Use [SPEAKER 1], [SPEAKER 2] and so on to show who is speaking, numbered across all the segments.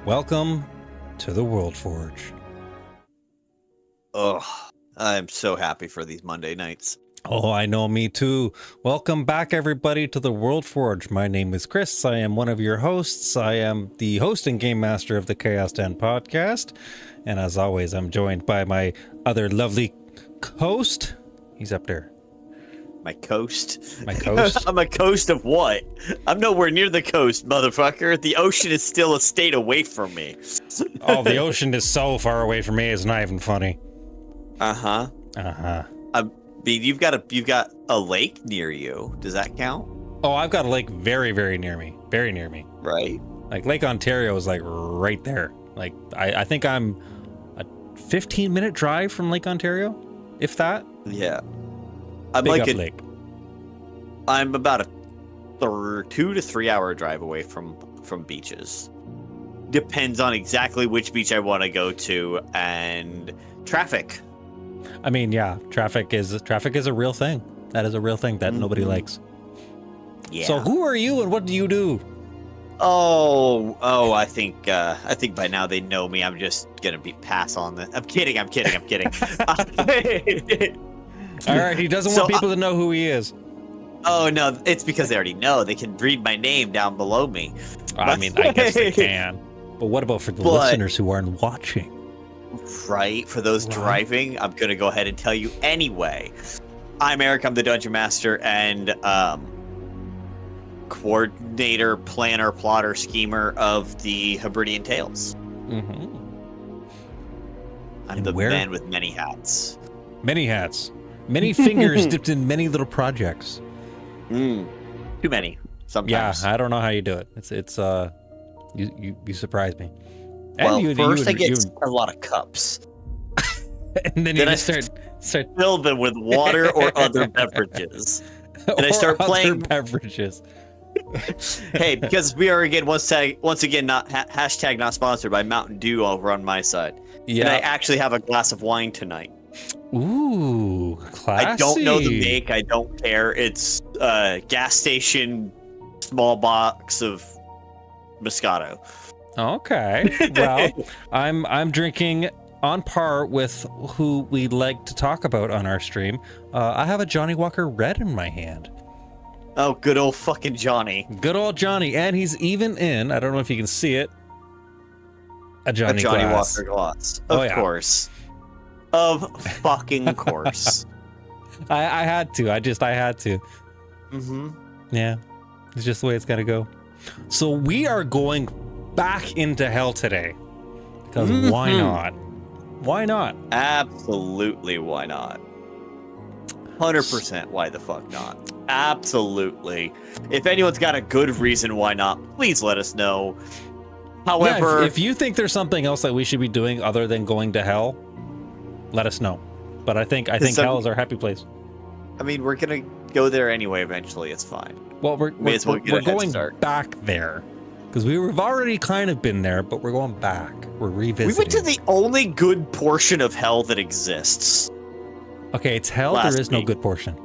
[SPEAKER 1] Welcome to the World Forge.
[SPEAKER 2] Oh, I'm so happy for these Monday nights.
[SPEAKER 1] Oh, I know, me too. Welcome back, everybody, to the World Forge. My name is Chris. I am one of your hosts. I am the host and game master of the Chaos Den podcast. And as always, I'm joined by my other lovely host. He's up there.
[SPEAKER 2] My coast?
[SPEAKER 1] My coast?
[SPEAKER 2] I'm a coast of what? I'm nowhere near the coast, motherfucker. The ocean is still a state away from me.
[SPEAKER 1] Oh, the ocean is so far away from me, it's not even funny.
[SPEAKER 2] Uh-huh.
[SPEAKER 1] Uh-huh.
[SPEAKER 2] I mean, you've got a lake near you. Does that count?
[SPEAKER 1] Oh, I've got a lake very, very near me. Very near me.
[SPEAKER 2] Right.
[SPEAKER 1] Like, Lake Ontario is, like, right there. Like, I think I'm a 15-minute drive from Lake Ontario, if that.
[SPEAKER 2] Yeah. I'm
[SPEAKER 1] Big
[SPEAKER 2] like
[SPEAKER 1] up lake.
[SPEAKER 2] I'm about a 2 to 3 hour drive away from beaches. Depends on exactly which beach I want to go to and traffic.
[SPEAKER 1] I mean, yeah, traffic is a real thing. That is a real thing that nobody likes.
[SPEAKER 2] Yeah.
[SPEAKER 1] So who are you and what do you do?
[SPEAKER 2] Oh, I think by now they know me. I'm just gonna pass on the. I'm kidding.
[SPEAKER 1] All right, he doesn't want people to know who he is.
[SPEAKER 2] Oh no, it's because they already know. They can read my name down below me.
[SPEAKER 1] I mean, I guess they can. But what about for the listeners who aren't watching?
[SPEAKER 2] Right, for those driving, I'm gonna go ahead and tell you anyway. I'm Eric. I'm the Dungeon Master and coordinator, planner, plotter, schemer of the Hebridean Tales.
[SPEAKER 1] Mm-hmm.
[SPEAKER 2] I'm the man with many hats.
[SPEAKER 1] Many hats. Many fingers dipped in many little projects.
[SPEAKER 2] Too many. Sometimes.
[SPEAKER 1] Yeah, I don't know how you do it. It's you surprise me.
[SPEAKER 2] And well, first I get a lot of cups.
[SPEAKER 1] And then you start
[SPEAKER 2] fill them with water or other beverages. And I start playing
[SPEAKER 1] beverages.
[SPEAKER 2] Hey, because we are once again not hashtag not sponsored by Mountain Dew over on my side. Yeah. And I actually have a glass of wine tonight.
[SPEAKER 1] Ooh, classy.
[SPEAKER 2] I don't know the make. I don't care. It's a gas station small box of Moscato.
[SPEAKER 1] Okay. Well, I'm drinking on par with who we like to talk about on our stream. I have a Johnny Walker Red in my hand.
[SPEAKER 2] Oh, good old fucking Johnny.
[SPEAKER 1] Good old Johnny, and he's even in. I don't know if you can see it. A Johnny glass.
[SPEAKER 2] Walker glass. Of course. Of fucking course.
[SPEAKER 1] I had to. I had to.
[SPEAKER 2] Mm-hmm.
[SPEAKER 1] Yeah. It's just the way it's got to go. So we are going back into hell today. Because why not? Why not?
[SPEAKER 2] Absolutely why not? 100% why the fuck not? Absolutely. If anyone's got a good reason why not, please let us know. However...
[SPEAKER 1] Yeah, if you think there's something else that we should be doing other than going to hell, let us know. But I think hell is our happy place.
[SPEAKER 2] I mean, we're gonna go there anyway eventually. It's fine.
[SPEAKER 1] Well, we're going back there. Because we've already kind of been there, but we're going back. We're revisiting.
[SPEAKER 2] We went to the only good portion of hell that exists.
[SPEAKER 1] Okay, it's hell. There is no good portion.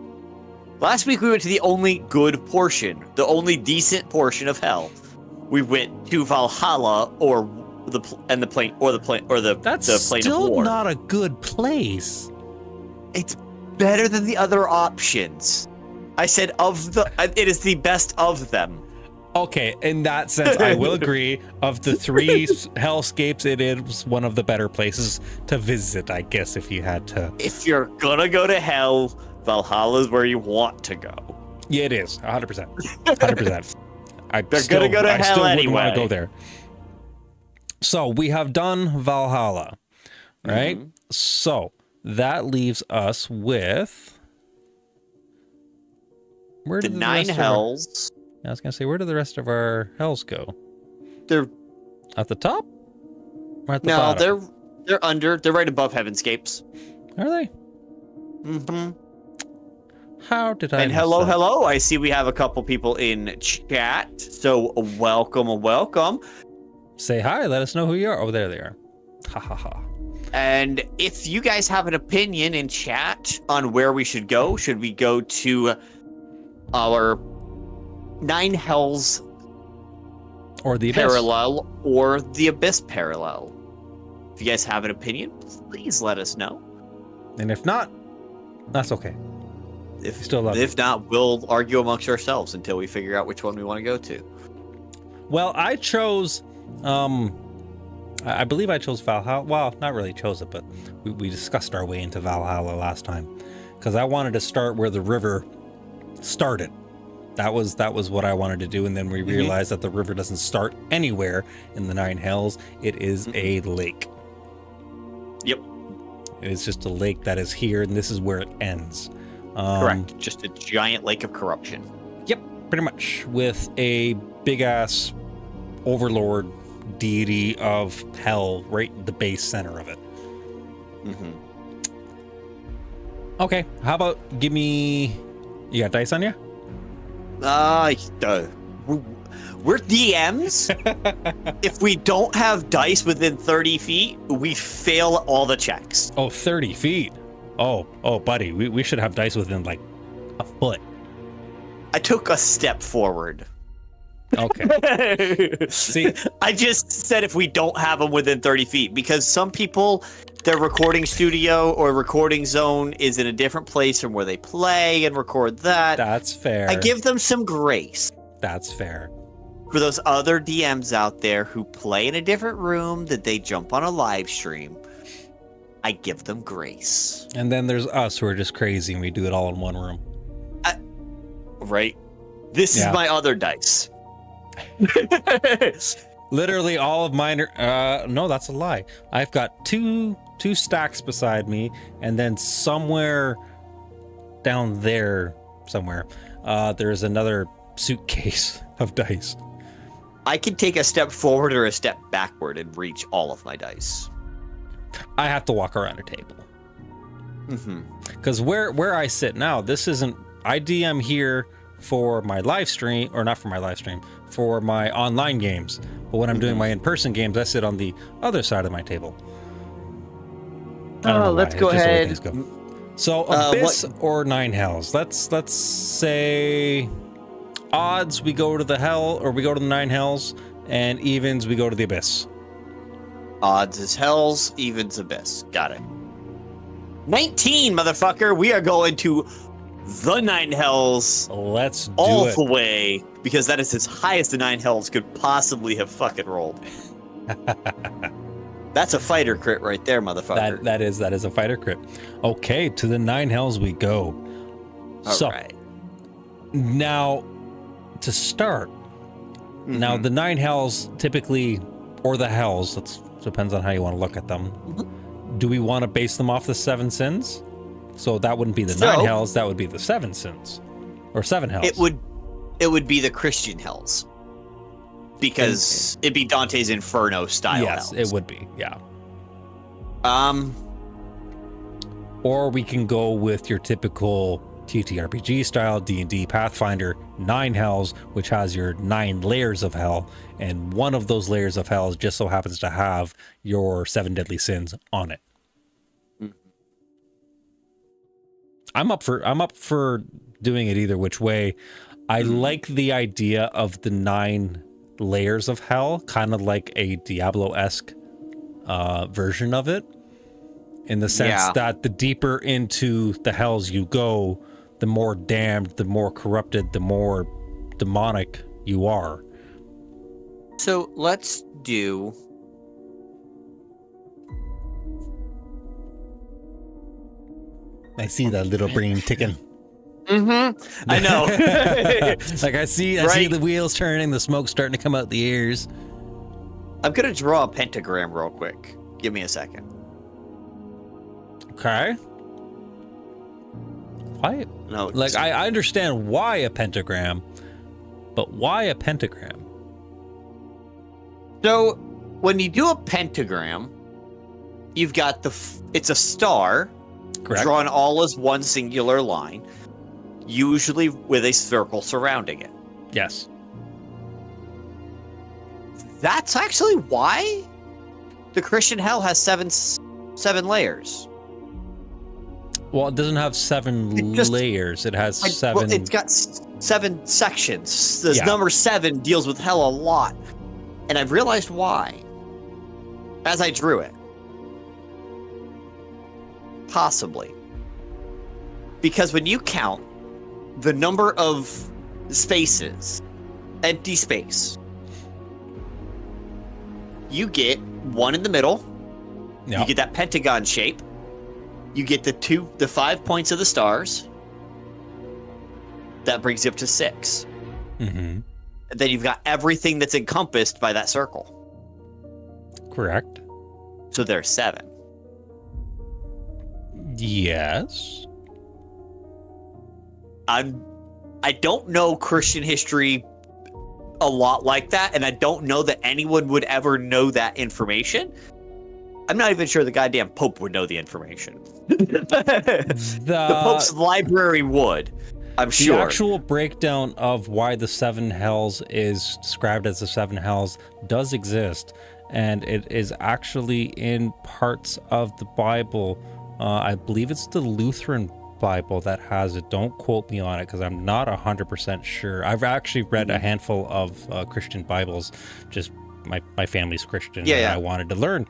[SPEAKER 2] Last week we went to the only good portion, the only decent portion of hell. We went to Valhalla the plane of war.
[SPEAKER 1] That's still not a good place.
[SPEAKER 2] It's better than the other options. I said it is the best of them.
[SPEAKER 1] Okay, in that sense, I will agree. Of the three hellscapes, it is one of the better places to visit, I guess, if you had to.
[SPEAKER 2] If you're gonna go to hell, Valhalla is where you want to go.
[SPEAKER 1] Yeah, it is. 100%. 100%.
[SPEAKER 2] They're gonna go to hell anyway.
[SPEAKER 1] Wouldn't want to go there. So we have done Valhalla, right? Mm-hmm. So that leaves us with
[SPEAKER 2] the 9 hells.
[SPEAKER 1] I was gonna say, where do the rest of our hells go?
[SPEAKER 2] They're
[SPEAKER 1] at the top, or at the bottom?
[SPEAKER 2] No, they're under. They're right above Heavenscapes.
[SPEAKER 1] Are they?
[SPEAKER 2] Mm-hmm.
[SPEAKER 1] How did I?
[SPEAKER 2] And hello! I see we have a couple people in chat. So welcome.
[SPEAKER 1] Say hi. Let us know who you are. Oh, there they are. Ha ha ha.
[SPEAKER 2] And if you guys have an opinion in chat on where we should go we go to our 9 hells
[SPEAKER 1] Or the Abyss.
[SPEAKER 2] parallel or the Abyss parallel. If you guys have an opinion, please let us know.
[SPEAKER 1] And if not, that's okay.
[SPEAKER 2] If not, we'll argue amongst ourselves until we figure out which one we want to go to.
[SPEAKER 1] Well, I chose, I believe I chose Valhalla. Well, not really chose it, but we discussed our way into Valhalla last time. Because I wanted to start where the river started. That was what I wanted to do, and then we realized that the river doesn't start anywhere in the Nine Hells. It is a lake.
[SPEAKER 2] Yep.
[SPEAKER 1] It is just a lake that is here, and this is where it ends.
[SPEAKER 2] Correct. Just a giant lake of corruption.
[SPEAKER 1] Yep, pretty much. With a big-ass overlord deity of hell right at the base center of it. Okay, how about give me... You got dice on you?
[SPEAKER 2] We're DMs. If we don't have dice within 30 feet, we fail all the checks.
[SPEAKER 1] Oh, 30 feet. Oh, buddy, we should have dice within like a foot.
[SPEAKER 2] I took a step forward.
[SPEAKER 1] Okay. See,
[SPEAKER 2] I just said if we don't have them within 30 feet, because some people, their recording studio or recording zone is in a different place from where they play and record that.
[SPEAKER 1] That's fair.
[SPEAKER 2] I give them some grace.
[SPEAKER 1] That's fair.
[SPEAKER 2] For those other DMs out there who play in a different room that they jump on a live stream, I give them grace.
[SPEAKER 1] And then there's us who are just crazy and we do it all in one room.
[SPEAKER 2] Right? This is my other dice.
[SPEAKER 1] Literally all of mine are, no, that's a lie. I've got two stacks beside me, and then somewhere down there, there's another suitcase of dice.
[SPEAKER 2] I can take a step forward or a step backward and reach all of my dice.
[SPEAKER 1] I have to walk around a table. Because where I sit now, this isn't... I DM here for my live stream, or not for my live stream, for my online games. But when I'm doing my in-person games, I sit on the other side of my table.
[SPEAKER 2] Let's go ahead.
[SPEAKER 1] So Abyss or Nine Hells? Let's say odds we go to the Hell, or we go to the Nine Hells, and evens we go to the Abyss.
[SPEAKER 2] Odds is Hells, evens Abyss. Got it. 19, motherfucker. We are going to the Nine Hells.
[SPEAKER 1] Let's do
[SPEAKER 2] all
[SPEAKER 1] it.
[SPEAKER 2] The way, because that is as high as the Nine Hells could possibly have fucking rolled. That's a fighter crit right there, motherfucker.
[SPEAKER 1] That is a fighter crit. Okay, to the Nine Hells we go. All right. Now, to start, now the Nine Hells typically, or the Hells, that depends on how you want to look at them. Do we want to base them off the Seven Sins? So that wouldn't be the Nine Hells, that would be the Seven Sins. Or Seven Hells.
[SPEAKER 2] It would be the Christian Hells. Because it'd be Dante's Inferno style Hells.
[SPEAKER 1] Yes, it would be, yeah. Or we can go with your typical TTRPG style D&D Pathfinder 9 Hells, which has your 9 layers of hell, and one of those layers of hell just so happens to have your 7 deadly sins on it. I'm up for doing it either which way. I like the idea of the 9 layers of hell, kind of like a Diablo-esque version of it, in the sense that the deeper into the hells you go, the more damned, the more corrupted, the more demonic you are.
[SPEAKER 2] So let's do...
[SPEAKER 1] I see that little brain ticking.
[SPEAKER 2] I know.
[SPEAKER 1] Like I see the wheels turning, the smoke starting to come out the ears.
[SPEAKER 2] I'm gonna draw a pentagram real quick. Give me a second.
[SPEAKER 1] Okay. Why?
[SPEAKER 2] No.
[SPEAKER 1] Like I understand why a pentagram, but why a pentagram?
[SPEAKER 2] So when you do a pentagram, you've got it's a star.
[SPEAKER 1] Correct.
[SPEAKER 2] Drawn all as one singular line, usually with a circle surrounding it.
[SPEAKER 1] Yes.
[SPEAKER 2] That's actually why the Christian hell has seven layers.
[SPEAKER 1] Well, it doesn't have 7 layers. It has 7.
[SPEAKER 2] Well, it's got 7 sections. The number 7 deals with hell a lot. And I've realized why as I drew it. Possibly. Because when you count the number of spaces, empty space, you get one in the middle.
[SPEAKER 1] Yep.
[SPEAKER 2] You get that pentagon shape. You get the 5 points of the stars. That brings you up to 6.
[SPEAKER 1] Mm-hmm.
[SPEAKER 2] And then you've got everything that's encompassed by that circle.
[SPEAKER 1] Correct.
[SPEAKER 2] So there's 7.
[SPEAKER 1] Yes.
[SPEAKER 2] I don't know Christian history a lot like that, and I don't know that anyone would ever know that information. I'm not even sure the goddamn Pope would know the information. The Pope's library would, I'm sure.
[SPEAKER 1] The actual breakdown of why the 7 hells is described as the 7 hells does exist, and it is actually in parts of the Bible. I believe it's the Lutheran Bible that has it. Don't quote me on it because I'm not 100% sure. I've actually read a handful of Christian Bibles. Just my family's Christian, and I wanted to learn.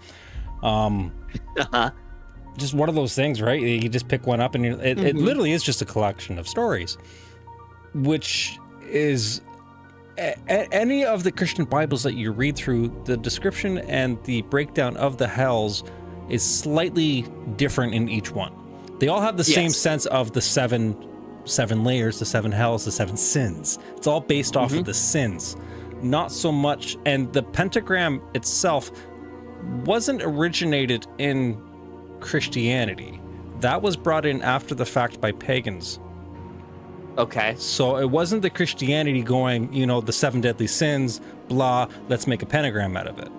[SPEAKER 1] Just one of those things, right? You just pick one up, and it literally is just a collection of stories, which is any of the Christian Bibles that you read through. The description and the breakdown of the hells is slightly different in each one. They all have the same sense of the seven layers, the 7 hells, the 7 sins. It's all based off of the sins, not so much. And the pentagram itself wasn't originated in Christianity. That was brought in after the fact by pagans.
[SPEAKER 2] Okay.
[SPEAKER 1] So it wasn't the Christianity going, the 7 deadly sins, blah, let's make a pentagram out of it.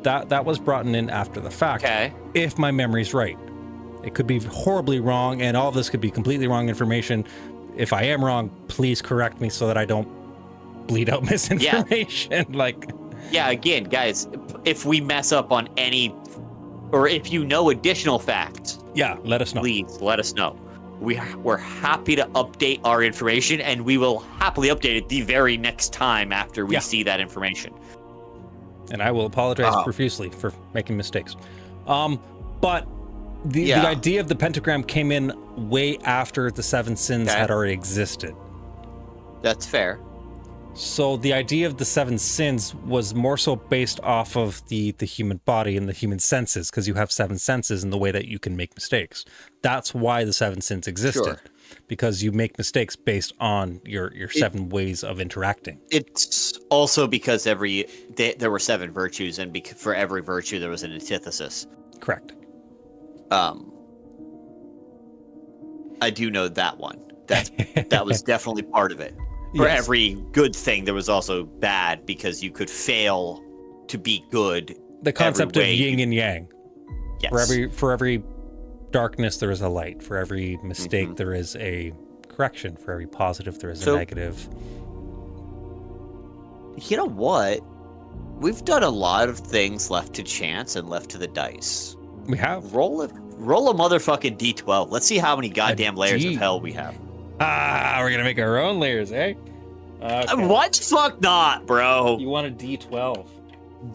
[SPEAKER 1] That was brought in after the fact.
[SPEAKER 2] Okay.
[SPEAKER 1] If my memory's right. It could be horribly wrong, and all of this could be completely wrong information. If I am wrong, please correct me so that I don't bleed out misinformation.
[SPEAKER 2] Yeah, again, guys, if we mess up on any, or if you know additional facts,
[SPEAKER 1] let us know.
[SPEAKER 2] Please let us know. We're happy to update our information, and we will happily update it the very next time after we see that information.
[SPEAKER 1] And I will apologize profusely for making mistakes. But the idea of the pentagram came in way after the 7 sins had already existed.
[SPEAKER 2] That's fair.
[SPEAKER 1] So the idea of the 7 sins was more so based off of the human body and the human senses, because you have 7 senses in the way that you can make mistakes. That's why the 7 sins existed, because you make mistakes based on your 7 ways of interacting. It's
[SPEAKER 2] also because there were 7 virtues, and for every virtue there was an antithesis.
[SPEAKER 1] Correct.
[SPEAKER 2] I do know that one. That was definitely part of it. For every good thing, there was also bad, because you could fail to be good.
[SPEAKER 1] The concept of yin and yang.
[SPEAKER 2] Yes.
[SPEAKER 1] For every darkness, there is a light. For every mistake, there is a correction. For every positive, there is a negative.
[SPEAKER 2] You know what? We've done a lot of things left to chance and left to the dice.
[SPEAKER 1] We have.
[SPEAKER 2] Roll a motherfucking D12. Let's see how many goddamn layers of hell we have.
[SPEAKER 1] We're gonna make our own layers, eh? Okay.
[SPEAKER 2] What the fuck not, bro?
[SPEAKER 1] You want a D12.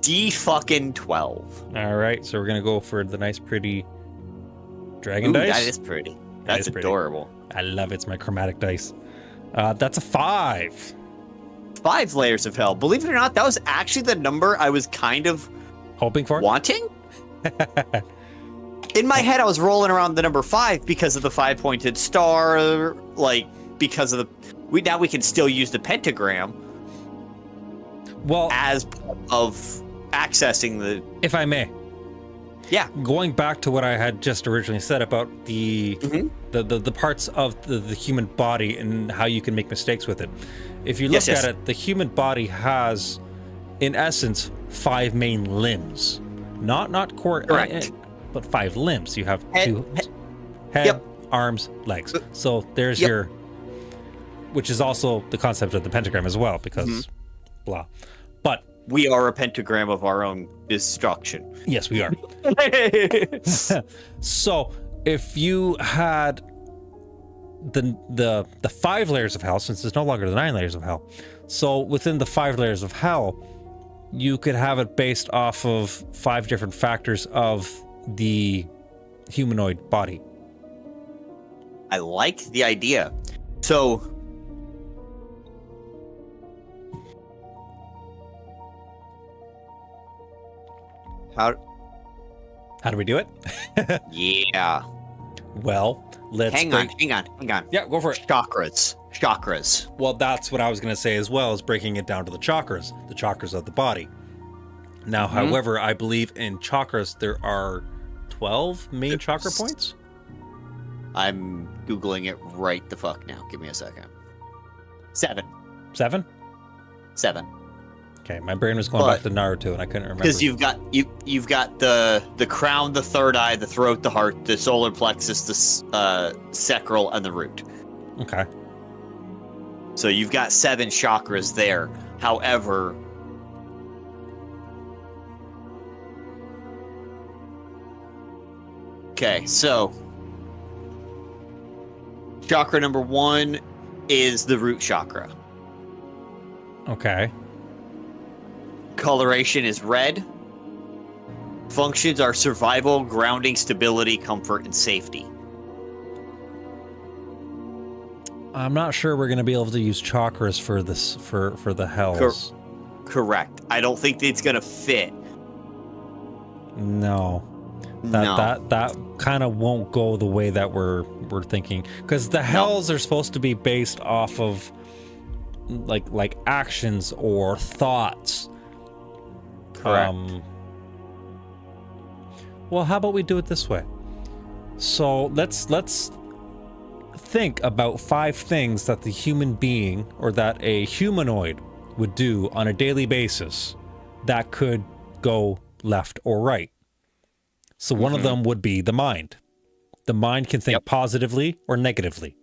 [SPEAKER 2] D-fucking-12.
[SPEAKER 1] All right, so we're gonna go for the nice, pretty dragon dice.
[SPEAKER 2] That is pretty. That's adorable.
[SPEAKER 1] I love it. It's my chromatic dice. That's a 5.
[SPEAKER 2] 5 layers of hell. Believe it or not, that was actually the number I was kind of
[SPEAKER 1] hoping for.
[SPEAKER 2] Wanting? In my head, I was rolling around the number 5 because of the 5-pointed star, because of now we can still use the pentagram.
[SPEAKER 1] Well,
[SPEAKER 2] as part of accessing the.
[SPEAKER 1] If I may.
[SPEAKER 2] Yeah.
[SPEAKER 1] Going back to what I had just originally said about the parts of the human body and how you can make mistakes with it. If you look at it, the human body has, in essence, 5 main limbs. Not core.
[SPEAKER 2] Correct.
[SPEAKER 1] But 5 limbs. You have
[SPEAKER 2] head,
[SPEAKER 1] head, arms, legs. So there's your, which is also the concept of the pentagram as well, because blah. But
[SPEAKER 2] we are a pentagram of our own destruction.
[SPEAKER 1] Yes, we are. So if you had the 5 layers of hell, since it's no longer the 9 layers of hell, so within the 5 layers of hell, you could have it based off of 5 different factors of the humanoid body.
[SPEAKER 2] I like the idea. So how
[SPEAKER 1] do we do it?
[SPEAKER 2] Yeah.
[SPEAKER 1] Well, let's
[SPEAKER 2] hang on.
[SPEAKER 1] Yeah, go for it.
[SPEAKER 2] Chakras.
[SPEAKER 1] Well, that's what I was going to say as well, is breaking it down to the chakras of the body. Now, however, I believe in chakras there are 12 main chakra points.
[SPEAKER 2] I'm Googling it right the fuck now. Give me a second. 7.
[SPEAKER 1] 7?
[SPEAKER 2] 7.
[SPEAKER 1] Okay, my brain was going back to Naruto and I couldn't remember.
[SPEAKER 2] Because you've got the crown, the third eye, the throat, the heart, the solar plexus, the sacral, and the root.
[SPEAKER 1] Okay.
[SPEAKER 2] So you've got 7 chakras there. However, okay, so chakra number 1 is the root chakra.
[SPEAKER 1] Okay.
[SPEAKER 2] Coloration is red. Functions are survival, grounding, stability, comfort, and safety.
[SPEAKER 1] I'm not sure we're going to be able to use chakras for this for the hells.
[SPEAKER 2] Correct. I don't think it's going to fit.
[SPEAKER 1] No. That kind of won't go the way that we're thinking, because the hells are supposed to be based off of like actions or thoughts.
[SPEAKER 2] Correct.
[SPEAKER 1] Well, how about we do it this way? So let's think about 5 things that the human being or that a humanoid would do on a daily basis that could go left or right. So one of them would be the mind. The mind can think positively or negatively.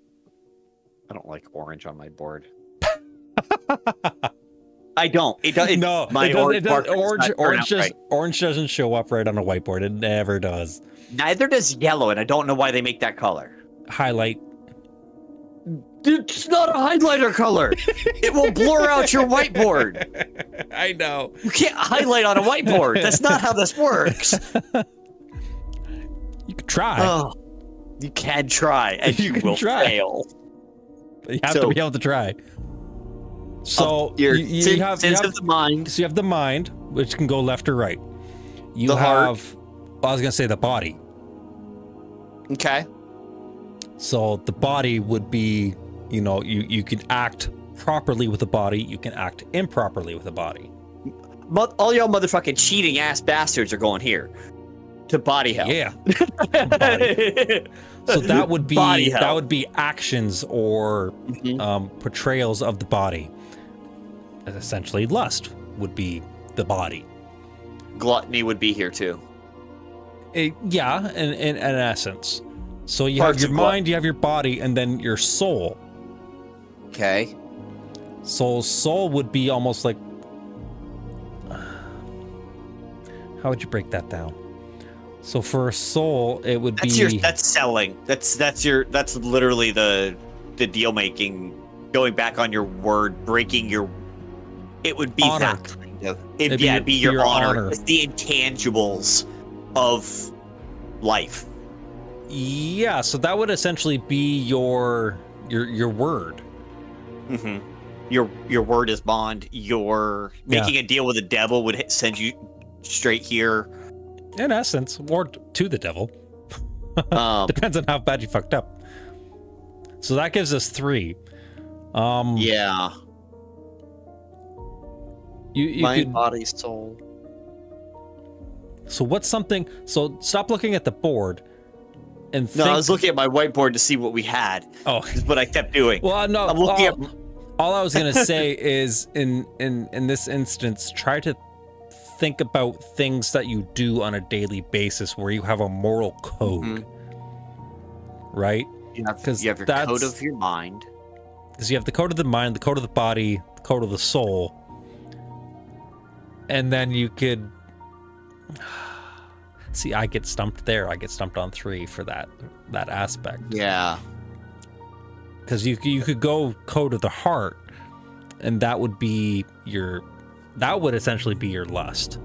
[SPEAKER 2] I don't like orange on my board. I don't. It does.
[SPEAKER 1] No,
[SPEAKER 2] my
[SPEAKER 1] orange doesn't show up right on a whiteboard. It never does.
[SPEAKER 2] Neither does yellow, and I don't know why they make that color.
[SPEAKER 1] Highlight.
[SPEAKER 2] It's not a highlighter color. It will blur out your whiteboard.
[SPEAKER 1] I know.
[SPEAKER 2] You can't highlight on a whiteboard. That's not how this works.
[SPEAKER 1] You could try.
[SPEAKER 2] Oh, you can try, and you will fail.
[SPEAKER 1] You have to be able to try. So you have
[SPEAKER 2] the mind.
[SPEAKER 1] So you have the mind, which can go left or right. You
[SPEAKER 2] the
[SPEAKER 1] have.
[SPEAKER 2] Heart.
[SPEAKER 1] I was gonna say the body.
[SPEAKER 2] Okay.
[SPEAKER 1] So the body would be, you can act properly with the body. You can act improperly with the body.
[SPEAKER 2] All y'all motherfucking cheating ass bastards are going here to body health.
[SPEAKER 1] Yeah. Body. So that would be actions or portrayals of the body. Essentially, lust would be the body.
[SPEAKER 2] Gluttony would be here too.
[SPEAKER 1] Yeah, in essence. So you have your mind, you have your body, and then your soul.
[SPEAKER 2] Okay.
[SPEAKER 1] So soul would be almost like. How would you break that down? So for a soul, it would be.
[SPEAKER 2] That's selling. That's literally the deal making. Going back on your word, breaking your. It would be
[SPEAKER 1] honor.
[SPEAKER 2] that kind of. It'd be your honor. It's the intangibles of life.
[SPEAKER 1] Yeah, so that would essentially be your word.
[SPEAKER 2] Mm-hmm. Your word is bond. Your making a deal with the devil would send you straight here.
[SPEAKER 1] In essence, or to the devil. Depends on how bad you fucked up. So that gives us 3.
[SPEAKER 2] Yeah.
[SPEAKER 1] You
[SPEAKER 2] mind, body, soul.
[SPEAKER 1] So what's something? So stop looking at the board. And think,
[SPEAKER 2] no, I was looking at my whiteboard to see what we had.
[SPEAKER 1] Oh,
[SPEAKER 2] is what I kept doing.
[SPEAKER 1] Well, no.
[SPEAKER 2] I'm looking at.
[SPEAKER 1] All I was gonna say is, in this instance, try to think about things that you do on a daily basis where you have a moral code, right?
[SPEAKER 2] You have your code of your mind.
[SPEAKER 1] Because you have the code of the mind, the code of the body, the code of the soul, and then you could. See, I get stumped there. I get stumped on 3 for that aspect.
[SPEAKER 2] Yeah.
[SPEAKER 1] Because you could go code of the heart, and that would be your that would essentially be your lust.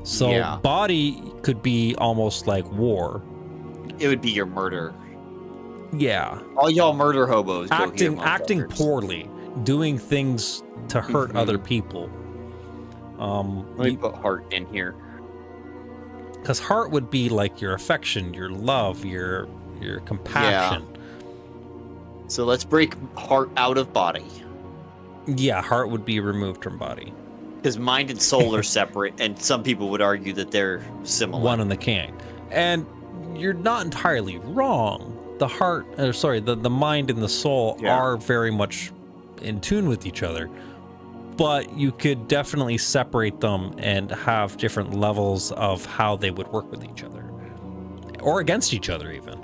[SPEAKER 1] So
[SPEAKER 2] Yeah.
[SPEAKER 1] body could be almost like war.
[SPEAKER 2] It would be your murder.
[SPEAKER 1] Yeah.
[SPEAKER 2] All y'all murder hobos. Go here,
[SPEAKER 1] Acting
[SPEAKER 2] motherfuckers.
[SPEAKER 1] poorly, doing things to hurt other people.
[SPEAKER 2] Let me put heart in here.
[SPEAKER 1] Because heart would be like your affection, your love, your compassion.
[SPEAKER 2] So let's break heart out of body.
[SPEAKER 1] Yeah, heart would be removed from body.
[SPEAKER 2] Because mind and soul are separate, and some people would argue that they're similar.
[SPEAKER 1] One and the king. And you're not entirely wrong. The heart, the mind and the soul are very much in tune with each other. But you could definitely separate them and have different levels of how they would work with each other. Or against each other, even.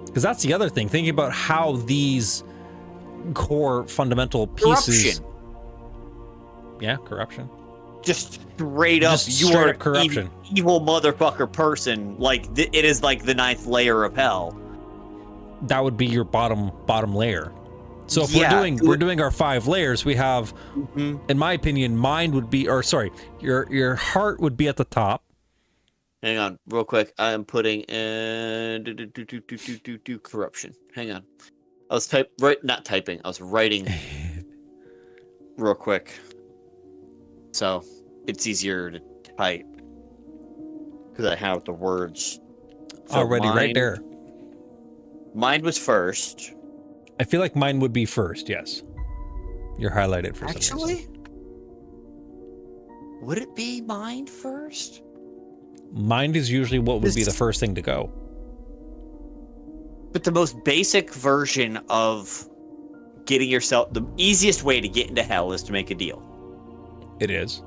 [SPEAKER 1] Because that's the other thing. Thinking about how these core fundamental pieces...
[SPEAKER 2] Corruption.
[SPEAKER 1] Yeah, corruption.
[SPEAKER 2] Just straight up,
[SPEAKER 1] Just
[SPEAKER 2] you
[SPEAKER 1] straight
[SPEAKER 2] are
[SPEAKER 1] up corruption.
[SPEAKER 2] Evil motherfucker person. Like, it is like the 9th layer of hell.
[SPEAKER 1] That would be your bottom layer. So if we're doing our 5 layers, we have, in my opinion, mind would be, your heart would be at the top.
[SPEAKER 2] Hang on, real quick. I'm putting corruption. Hang on. I was not typing. I was writing real quick. So it's easier to type because I have the words
[SPEAKER 1] already right there.
[SPEAKER 2] Mind was first.
[SPEAKER 1] I feel like mine would be first, yes. You're highlighted for some
[SPEAKER 2] Actually,
[SPEAKER 1] reason.
[SPEAKER 2] would it be mind first?
[SPEAKER 1] Mind is usually what would be the first thing to go.
[SPEAKER 2] But the most basic version of getting yourself, the easiest way to get into hell is to make a deal.
[SPEAKER 1] It is.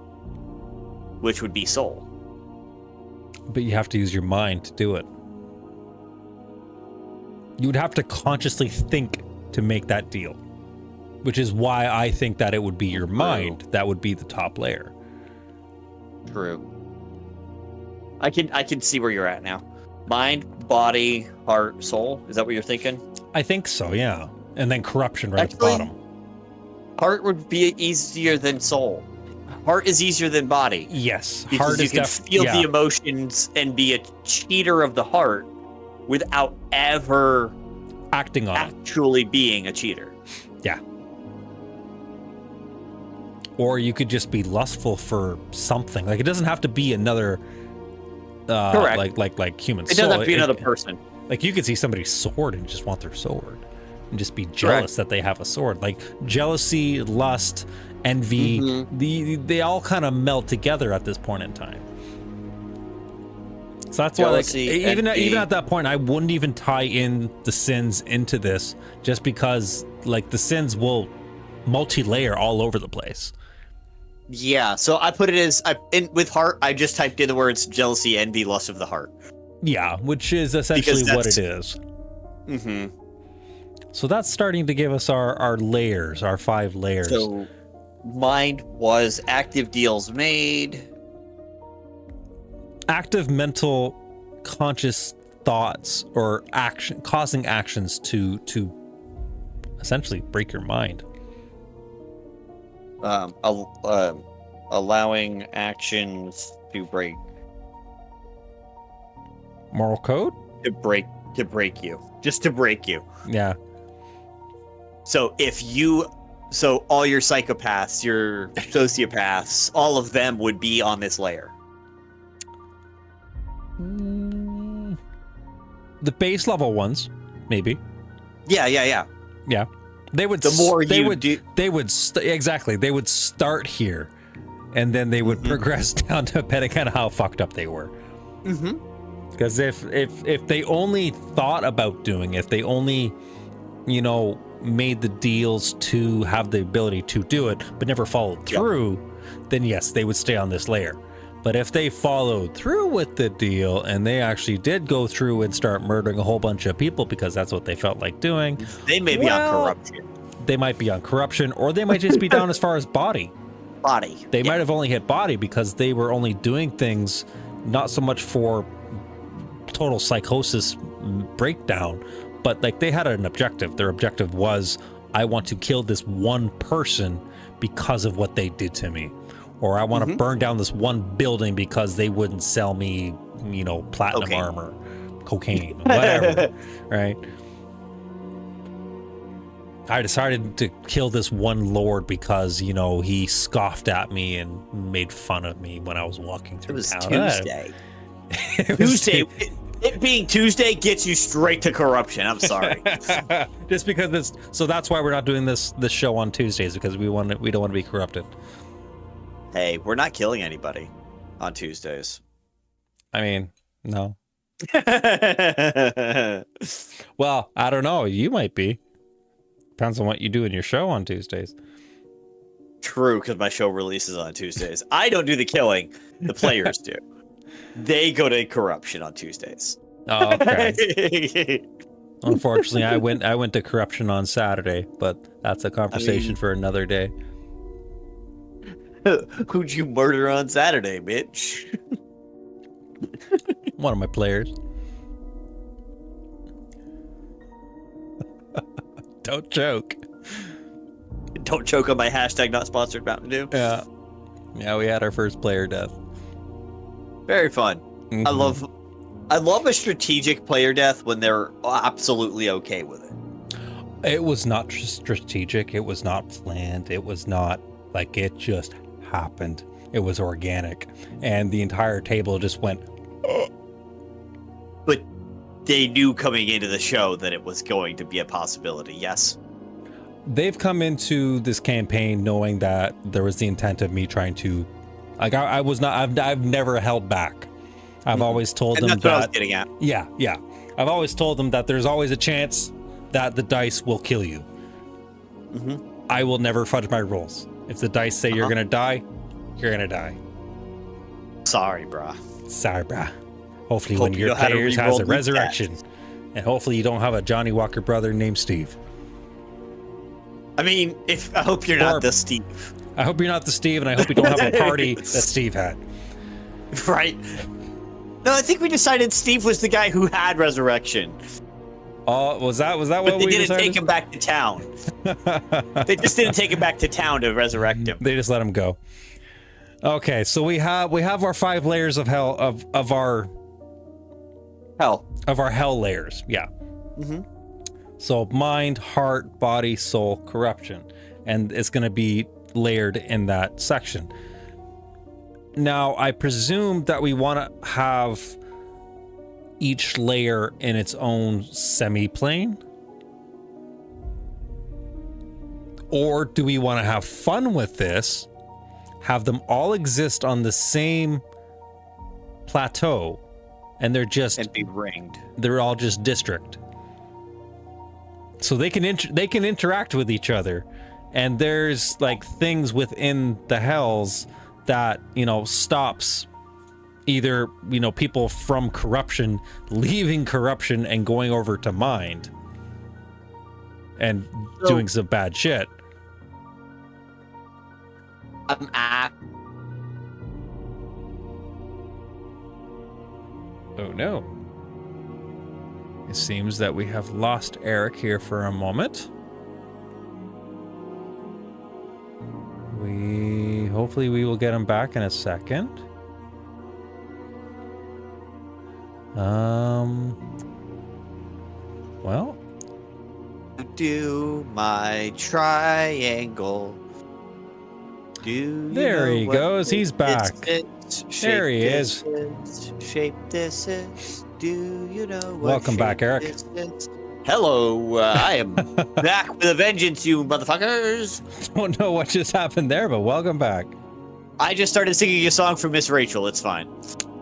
[SPEAKER 2] Which would be soul.
[SPEAKER 1] But you have to use your mind to do it. You would have to consciously think to make that deal. Which is why I think that it would be your mind that would be the top layer.
[SPEAKER 2] True. I can see where you're at now. Mind, body, heart, soul. Is that what you're thinking?
[SPEAKER 1] I think so, yeah. And then corruption right at the bottom.
[SPEAKER 2] Heart would be easier than soul. Heart is easier than body.
[SPEAKER 1] Yes.
[SPEAKER 2] Because
[SPEAKER 1] Heart
[SPEAKER 2] you
[SPEAKER 1] is
[SPEAKER 2] can feel the emotions and be a cheater of the heart without ever
[SPEAKER 1] acting on
[SPEAKER 2] actually being a cheater.
[SPEAKER 1] Yeah. Or you could just be lustful for something. Like it doesn't have to be another
[SPEAKER 2] correct.
[SPEAKER 1] like human soul.
[SPEAKER 2] It doesn't have to be another person.
[SPEAKER 1] Like you could see somebody's sword and just want their sword. And just be jealous that they have a sword. Like jealousy, lust, envy, they all kind of meld together at this point in time. So that's jealousy, why, like, even at that point, I wouldn't even tie in the sins into this, just because, like, the sins will multi-layer all over the place.
[SPEAKER 2] Yeah, so I put it as with heart. I just typed in the words jealousy, envy, lust of the heart.
[SPEAKER 1] Yeah, which is essentially what it is.
[SPEAKER 2] Mm-hmm.
[SPEAKER 1] So that's starting to give us our layers, our 5 layers.
[SPEAKER 2] So mind was active deals made.
[SPEAKER 1] Active mental conscious thoughts or action causing actions to essentially break your mind.
[SPEAKER 2] Allowing actions to break.
[SPEAKER 1] Moral code?
[SPEAKER 2] To break you. Just to break you.
[SPEAKER 1] Yeah.
[SPEAKER 2] So so all your psychopaths, your sociopaths, all of them would be on this layer.
[SPEAKER 1] The base level ones, maybe.
[SPEAKER 2] Yeah.
[SPEAKER 1] Yeah. They would they would start here and then they would progress down depending on how fucked up they were. Because if they only thought about doing it, if they only, made the deals to have the ability to do it, but never followed through, then yes, they would stay on this layer. But if they followed through with the deal and they actually did go through and start murdering a whole bunch of people because that's what they felt like doing,
[SPEAKER 2] they may be on corruption.
[SPEAKER 1] They might be on corruption, or they might just be down as far as body. They might have only hit body because they were only doing things not so much for total psychosis breakdown, but like they had an objective. Their objective was, I want to kill this one person because of what they did to me. Or I want to burn down this one building because they wouldn't sell me, you know, platinum armor, cocaine, whatever, right? I decided to kill this one lord because, you know, he scoffed at me and made fun of me when I was walking through town.
[SPEAKER 2] It was Tuesday. It being Tuesday gets you straight to corruption. I'm sorry.
[SPEAKER 1] Just because so that's why we're not doing this show on Tuesdays, because we don't want to be corrupted.
[SPEAKER 2] Hey, we're not killing anybody on Tuesdays.
[SPEAKER 1] I mean, no. Well, I don't know. You might be. Depends on what you do in your show on Tuesdays.
[SPEAKER 2] True, because my show releases on Tuesdays. I don't do the killing. The players do. They go to corruption on Tuesdays.
[SPEAKER 1] Oh, okay. Unfortunately, I went to corruption on Saturday, but that's a conversation for another day.
[SPEAKER 2] Who'd you murder on Saturday, bitch?
[SPEAKER 1] One of my players. Don't choke.
[SPEAKER 2] Don't choke on my hashtag not sponsored Mountain Dew.
[SPEAKER 1] Yeah. Yeah, we had our first player death.
[SPEAKER 2] Very fun.
[SPEAKER 1] Mm-hmm.
[SPEAKER 2] I love a strategic player death when they're absolutely okay with it.
[SPEAKER 1] It was not strategic. It was not planned. It was not like it just happened. It was organic. And the entire table just went, oh.
[SPEAKER 2] But they knew coming into the show that it was going to be a possibility, yes?
[SPEAKER 1] They've come into this campaign knowing that there was the intent of me trying to, like, I was not, I've never held back. I've always told them
[SPEAKER 2] that's
[SPEAKER 1] that.
[SPEAKER 2] What I was getting at.
[SPEAKER 1] Yeah. I've always told them that there's always a chance that the dice will kill you. I will never fudge my rules. If the dice say you're gonna die, you're gonna die.
[SPEAKER 2] Sorry, brah.
[SPEAKER 1] Hopefully when your players has a resurrection. And hopefully you don't have a Johnny Walker brother named Steve.
[SPEAKER 2] I mean, I hope you're not the Steve.
[SPEAKER 1] I hope you're not the Steve, and I hope you don't have a party that Steve had.
[SPEAKER 2] Right. No, I think we decided Steve was the guy who had resurrection.
[SPEAKER 1] Oh, was that what we decided?
[SPEAKER 2] They didn't take him back to town. They just didn't take him back to town to resurrect him.
[SPEAKER 1] They just let him go. Okay, so we have our 5 layers of hell of our hell layers. Yeah. So mind, heart, body, soul, corruption, and it's going to be layered in that section. Now, I presume that we want to have each layer in its own semi-plane? Or do we want to have fun with this, have them all exist on the same plateau, and and
[SPEAKER 2] be ringed?
[SPEAKER 1] They're all just district. So they can interact with each other, and there's like things within the hells that, you know, stops either, you know, people from corruption leaving corruption and going over to mind and doing some bad shit. Oh no. It seems that we have lost Eric here for a moment. Hopefully we will get him back in a second. Well,
[SPEAKER 2] do my triangle.
[SPEAKER 1] There he goes. He's back. There he is.
[SPEAKER 2] Shape this is. Do you know what?
[SPEAKER 1] Welcome back, Eric.
[SPEAKER 2] Hello, I am back with a vengeance, you motherfuckers.
[SPEAKER 1] Don't know what just happened there, but welcome back.
[SPEAKER 2] I just started singing a song for Miss Rachel. It's fine.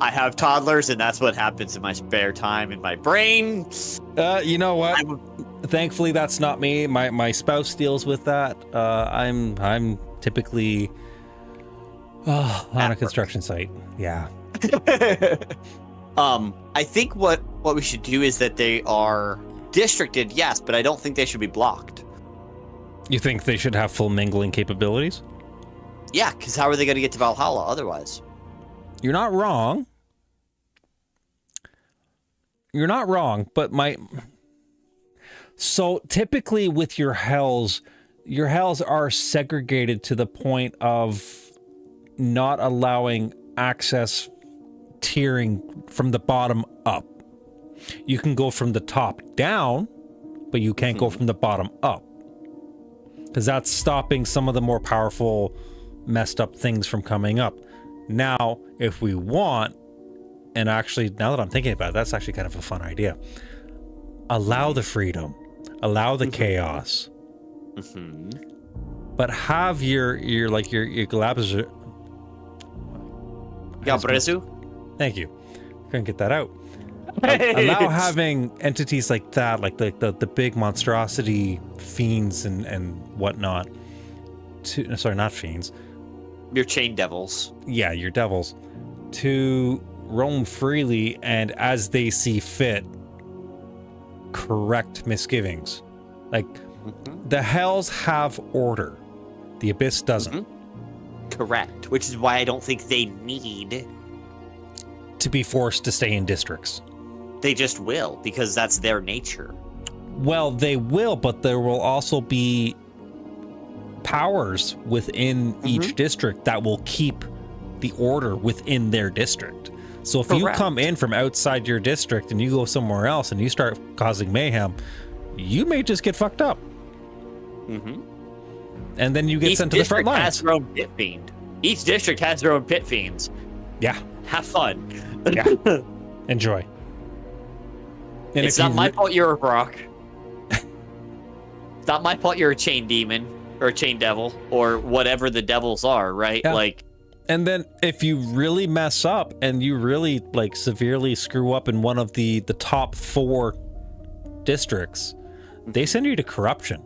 [SPEAKER 2] I have toddlers, and that's what happens in my spare time in my brain.
[SPEAKER 1] You know what? Thankfully, that's not me. My spouse deals with that. I'm typically on a construction site. Yeah.
[SPEAKER 2] I think what we should do is that they are districted, yes, but I don't think they should be blocked.
[SPEAKER 1] You think they should have full mingling capabilities?
[SPEAKER 2] Yeah, because how are they going to get to Valhalla otherwise?
[SPEAKER 1] You're not wrong. You're not wrong, but So typically with your hells are segregated to the point of not allowing access tiering from the bottom up. You can go from the top down, but you can't go from the bottom up. Because that's stopping some of the more powerful, messed up things from coming up. Now, if we want, and actually, now that I'm thinking about it, that's actually kind of a fun idea. Allow the freedom, allow the chaos, but have your Galabrezu. Thank you. Couldn't get that out. Allow having entities like that, like the big monstrosity fiends and whatnot. Sorry, not fiends.
[SPEAKER 2] Your chain devils.
[SPEAKER 1] Yeah, your devils. To roam freely and as they see fit, correct misgivings. Like, the hells have order. The abyss doesn't.
[SPEAKER 2] Correct. Which is why I don't think they need
[SPEAKER 1] to be forced to stay in districts.
[SPEAKER 2] They just will, because that's their nature.
[SPEAKER 1] Well, they will, but there will also be powers within each district that will keep the order within their district. So if you come in from outside your district and you go somewhere else and you start causing mayhem, you may just get fucked up. And then you get sent to the front lines.
[SPEAKER 2] Has their own pit fiend. Each district has their own pit fiends.
[SPEAKER 1] Yeah.
[SPEAKER 2] Have fun.
[SPEAKER 1] Yeah. Enjoy. And
[SPEAKER 2] it's not my fault you're a Brock. It's not my fault you're a chain demon or a chain devil or whatever the devils are, right?
[SPEAKER 1] Yeah.
[SPEAKER 2] Like,
[SPEAKER 1] and then if you really mess up and you really like severely screw up in one of the top 4 districts, they send you to corruption.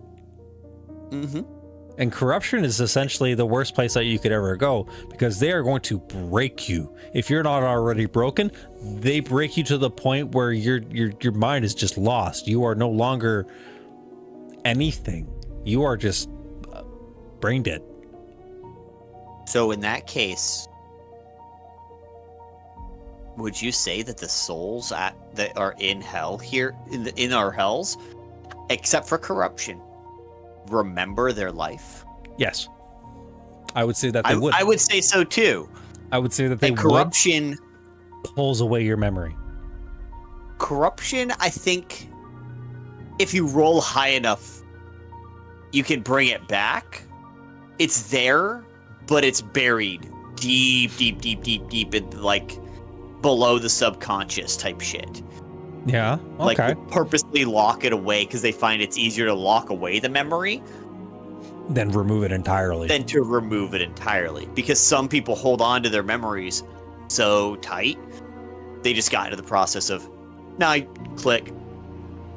[SPEAKER 1] And corruption is essentially the worst place that you could ever go, because they are going to break you. If you're not already broken, they break you to the point where your mind is just lost. You are no longer anything. You are just brain dead.
[SPEAKER 2] So in that case, would you say that the souls that are in hell here, in our hells, except for corruption, remember their life?
[SPEAKER 1] Yes. I would say that they would.
[SPEAKER 2] I would say so too.
[SPEAKER 1] I would say that they
[SPEAKER 2] corruption
[SPEAKER 1] pulls away your memory.
[SPEAKER 2] Corruption, I think, if you roll high enough, you can bring it back. It's there, but it's buried deep in, like, below the subconscious type shit.
[SPEAKER 1] Yeah, okay.
[SPEAKER 2] Like, they purposely lock it away because they find it's easier to lock away the memory
[SPEAKER 1] than remove it entirely.
[SPEAKER 2] Because some people hold on to their memories so tight, they just got into the process of, click.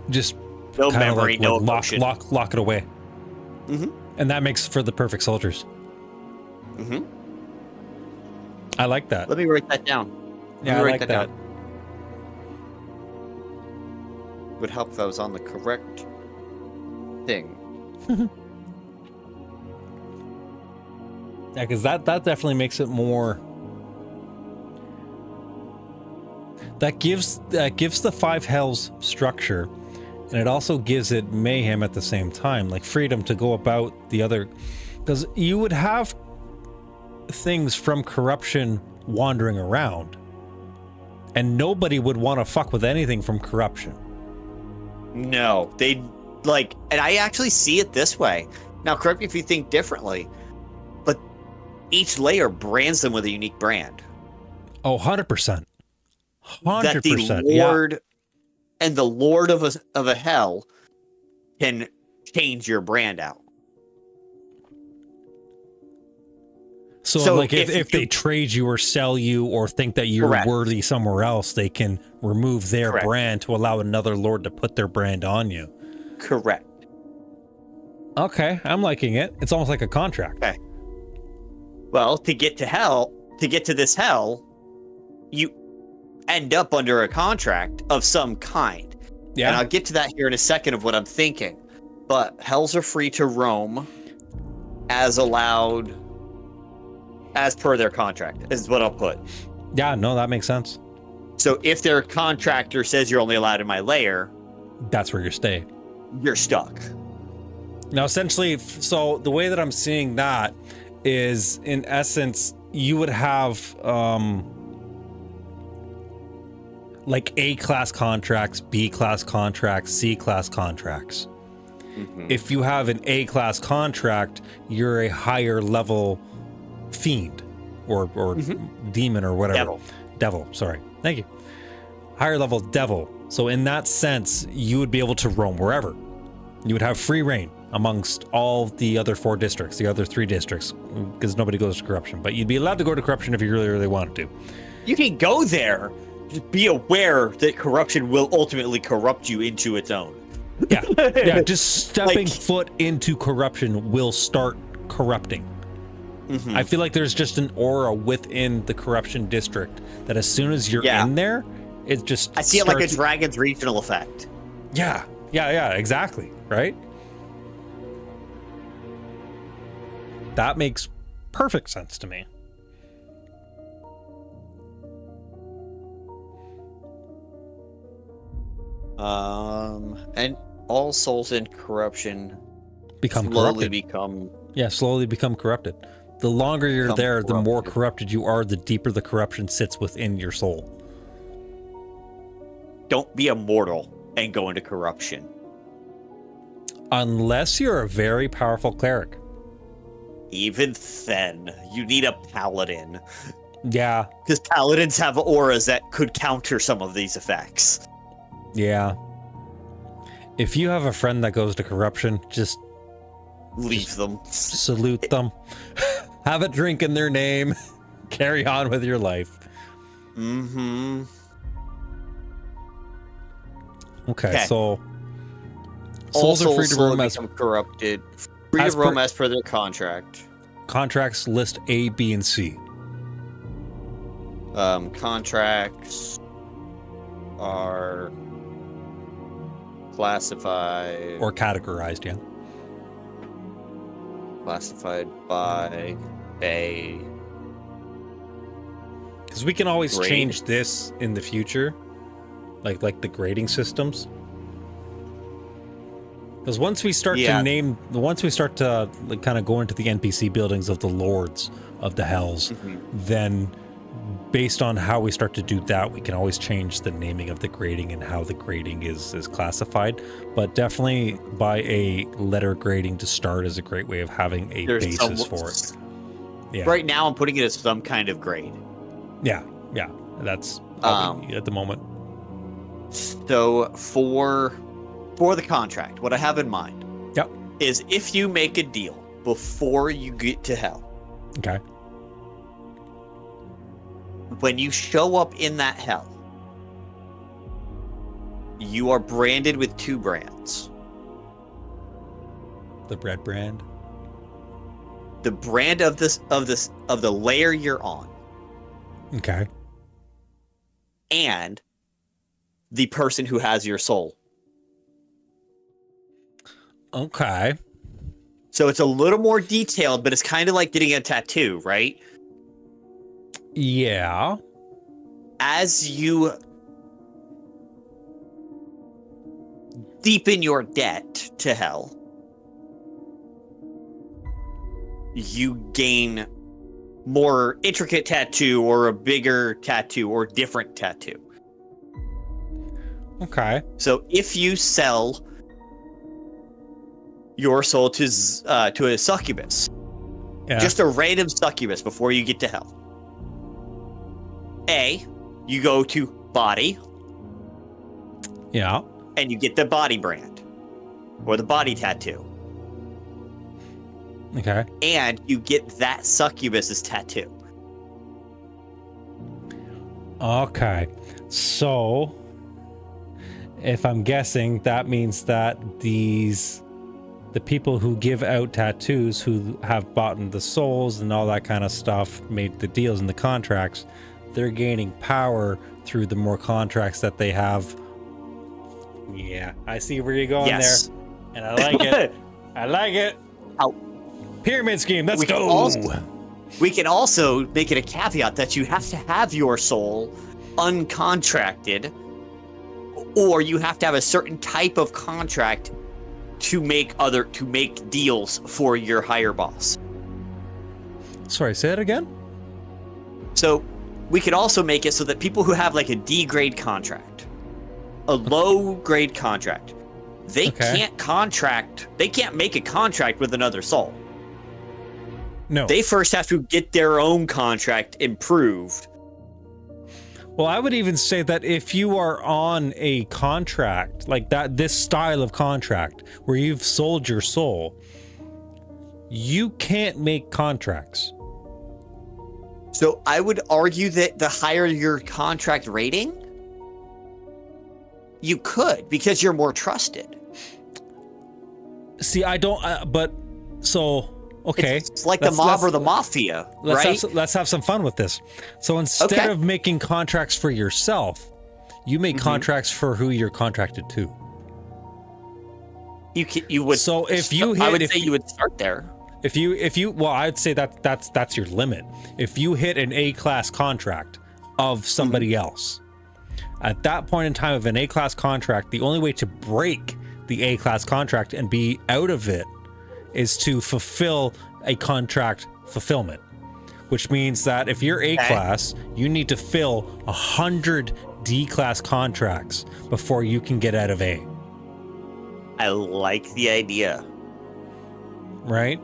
[SPEAKER 1] Just
[SPEAKER 2] no memory, no emotion.
[SPEAKER 1] Lock it away. And that makes for the perfect soldiers. I like that.
[SPEAKER 2] Let me write that down.
[SPEAKER 1] Yeah, I like that. Down.
[SPEAKER 2] Would help if I was on the correct thing.
[SPEAKER 1] Yeah, because that definitely makes it more. That gives the 5 hells structure, and it also gives it mayhem at the same time, like freedom to go about the other. Because you would have things from corruption wandering around, and nobody would want to fuck with anything from corruption.
[SPEAKER 2] No, they like, and I actually see it this way. Now, correct me if you think differently, but each layer brands them with a unique brand.
[SPEAKER 1] Oh, 100%. 100%.
[SPEAKER 2] That the Lord and the Lord of a hell can change your brand out.
[SPEAKER 1] So like if they trade you or sell you or think that you're worthy somewhere else, they can remove their brand to allow another lord to put their brand on you.
[SPEAKER 2] Correct.
[SPEAKER 1] Okay, I'm liking it. It's almost like a contract.
[SPEAKER 2] Okay. Well, to get to this hell, you end up under a contract of some kind. Yeah. And I'll get to that here in a second of what I'm thinking. But hells are free to roam as allowed, as per their contract, is what I'll put.
[SPEAKER 1] Yeah, no, that makes sense.
[SPEAKER 2] So if their contractor says you're only allowed in my lair,
[SPEAKER 1] that's where you stay.
[SPEAKER 2] you're stuck.
[SPEAKER 1] Now, essentially, so the way that I'm seeing that is, in essence, you would have like A-class contracts, B-class contracts, C-class contracts. If you have an A-class contract, you're a higher level fiend or demon or whatever. Devil, sorry. Thank you. Higher level devil. So in that sense, you would be able to roam wherever. You would have free reign amongst all the other 4 districts, the other 3 districts, because nobody goes to corruption. But you'd be allowed to go to corruption if you really, really wanted to.
[SPEAKER 2] You can go there. Just be aware that corruption will ultimately corrupt you into its own.
[SPEAKER 1] Yeah, just stepping foot into corruption will start corrupting. I feel like there's just an aura within the corruption district that as soon as you're in there, it just
[SPEAKER 2] I see it like a dragon's regional effect.
[SPEAKER 1] Yeah, exactly, right? That makes perfect sense to me.
[SPEAKER 2] And all souls in corruption
[SPEAKER 1] slowly become corrupted. The longer you're there, the more corrupted you are, the deeper the corruption sits within your soul.
[SPEAKER 2] Don't be a mortal and go into corruption.
[SPEAKER 1] Unless you're a very powerful cleric.
[SPEAKER 2] Even then, you need a paladin.
[SPEAKER 1] Yeah.
[SPEAKER 2] Because paladins have auras that could counter some of these effects.
[SPEAKER 1] Yeah. If you have a friend that goes to corruption, just
[SPEAKER 2] leave them.
[SPEAKER 1] Salute them. Have a drink in their name. Carry on with your life. Okay, so souls are free to roam as
[SPEAKER 2] corrupted. Free to roam as per their contract.
[SPEAKER 1] Contracts list A, B, and C.
[SPEAKER 2] Contracts are classified
[SPEAKER 1] or categorized, yeah.
[SPEAKER 2] Classified by a.
[SPEAKER 1] Because we can always change this in the future, like the grading systems. Because once we start to like kind of go into the NPC buildings of the lords of the hells, then based on how we start to do that, we can always change the naming of the grading and how the grading is classified. But definitely by a letter grading to start is a great way of having a basis for it. Yeah.
[SPEAKER 2] Right now, I'm putting it as some kind of grade.
[SPEAKER 1] Yeah, that's all we need at the moment.
[SPEAKER 2] So for the contract, what I have in mind is if you make a deal before you get to hell.
[SPEAKER 1] Okay.
[SPEAKER 2] When you show up in that hell, you are branded with 2 brands.
[SPEAKER 1] The bread brand.
[SPEAKER 2] The brand of the layer you're on.
[SPEAKER 1] Okay.
[SPEAKER 2] And the person who has your soul.
[SPEAKER 1] Okay.
[SPEAKER 2] So it's a little more detailed, but it's kind of like getting a tattoo, right?
[SPEAKER 1] Yeah.
[SPEAKER 2] As you deepen your debt to hell, you gain more intricate tattoo or a bigger tattoo or different tattoo.
[SPEAKER 1] Okay.
[SPEAKER 2] So if you sell your soul to a succubus, just a random succubus before you get to hell, you go to body.
[SPEAKER 1] Yeah.
[SPEAKER 2] And you get the body brand or the body tattoo.
[SPEAKER 1] Okay.
[SPEAKER 2] And you get that succubus's tattoo.
[SPEAKER 1] Okay. So, if I'm guessing, that means that the people who give out tattoos, who have bought the souls and all that kind of stuff, made the deals and the contracts, they're gaining power through the more contracts that they have. Yeah, I see where you're going there. And I like it. I like it. Pyramid scheme, let's go.
[SPEAKER 2] We can also make it a caveat that you have to have your soul uncontracted, or you have to have a certain type of contract to make deals for your higher boss.
[SPEAKER 1] Sorry, say it again?
[SPEAKER 2] So we could also make it so that people who have like a D grade contract, a low grade contract, they can't make a contract with another soul.
[SPEAKER 1] No.
[SPEAKER 2] They first have to get their own contract improved.
[SPEAKER 1] Well, I would even say that if you are on a contract like that, this style of contract where you've sold your soul, you can't make contracts.
[SPEAKER 2] So I would argue that the higher your contract rating, you could, because you're more trusted.
[SPEAKER 1] See, I don't, okay.
[SPEAKER 2] It's like the mob or the mafia, right?
[SPEAKER 1] Let's have some fun with this. So instead of making contracts for yourself, you make contracts for who you're contracted to.
[SPEAKER 2] You would.
[SPEAKER 1] So if you hit,
[SPEAKER 2] I would say you would start there.
[SPEAKER 1] If you, well, I'd say that's your limit. If you hit an A-class contract of somebody else, at that point in time of an A-class contract, the only way to break the A-class contract and be out of it is to fulfill a contract fulfillment, which means that if you're A-class, you need to fill 100 D-class contracts before you can get out of A.
[SPEAKER 2] I like the idea.
[SPEAKER 1] Right?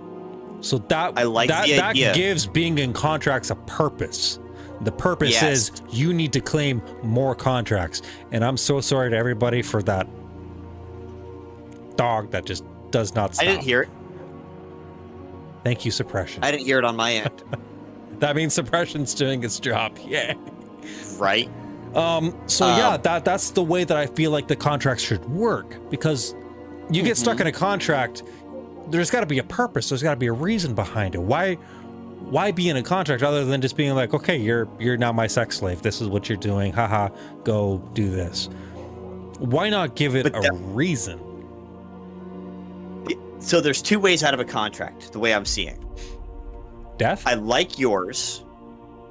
[SPEAKER 1] So that gives being in contracts a purpose. The purpose is you need to claim more contracts. And I'm so sorry to everybody for that dog that just does not stop.
[SPEAKER 2] I didn't hear it.
[SPEAKER 1] Thank you, suppression.
[SPEAKER 2] I didn't hear it on my end.
[SPEAKER 1] That means suppression's doing its job. Yeah.
[SPEAKER 2] Right.
[SPEAKER 1] That's the way that I feel like the contracts should work, because you get stuck in a contract. There's got to be a purpose. There's got to be a reason behind it. Why be in a contract other than just being like, okay, you're now my sex slave. This is what you're doing. Haha, go do this. Why not give it a reason?
[SPEAKER 2] So there's two ways out of a contract, the way I'm seeing.
[SPEAKER 1] Death?
[SPEAKER 2] I like yours.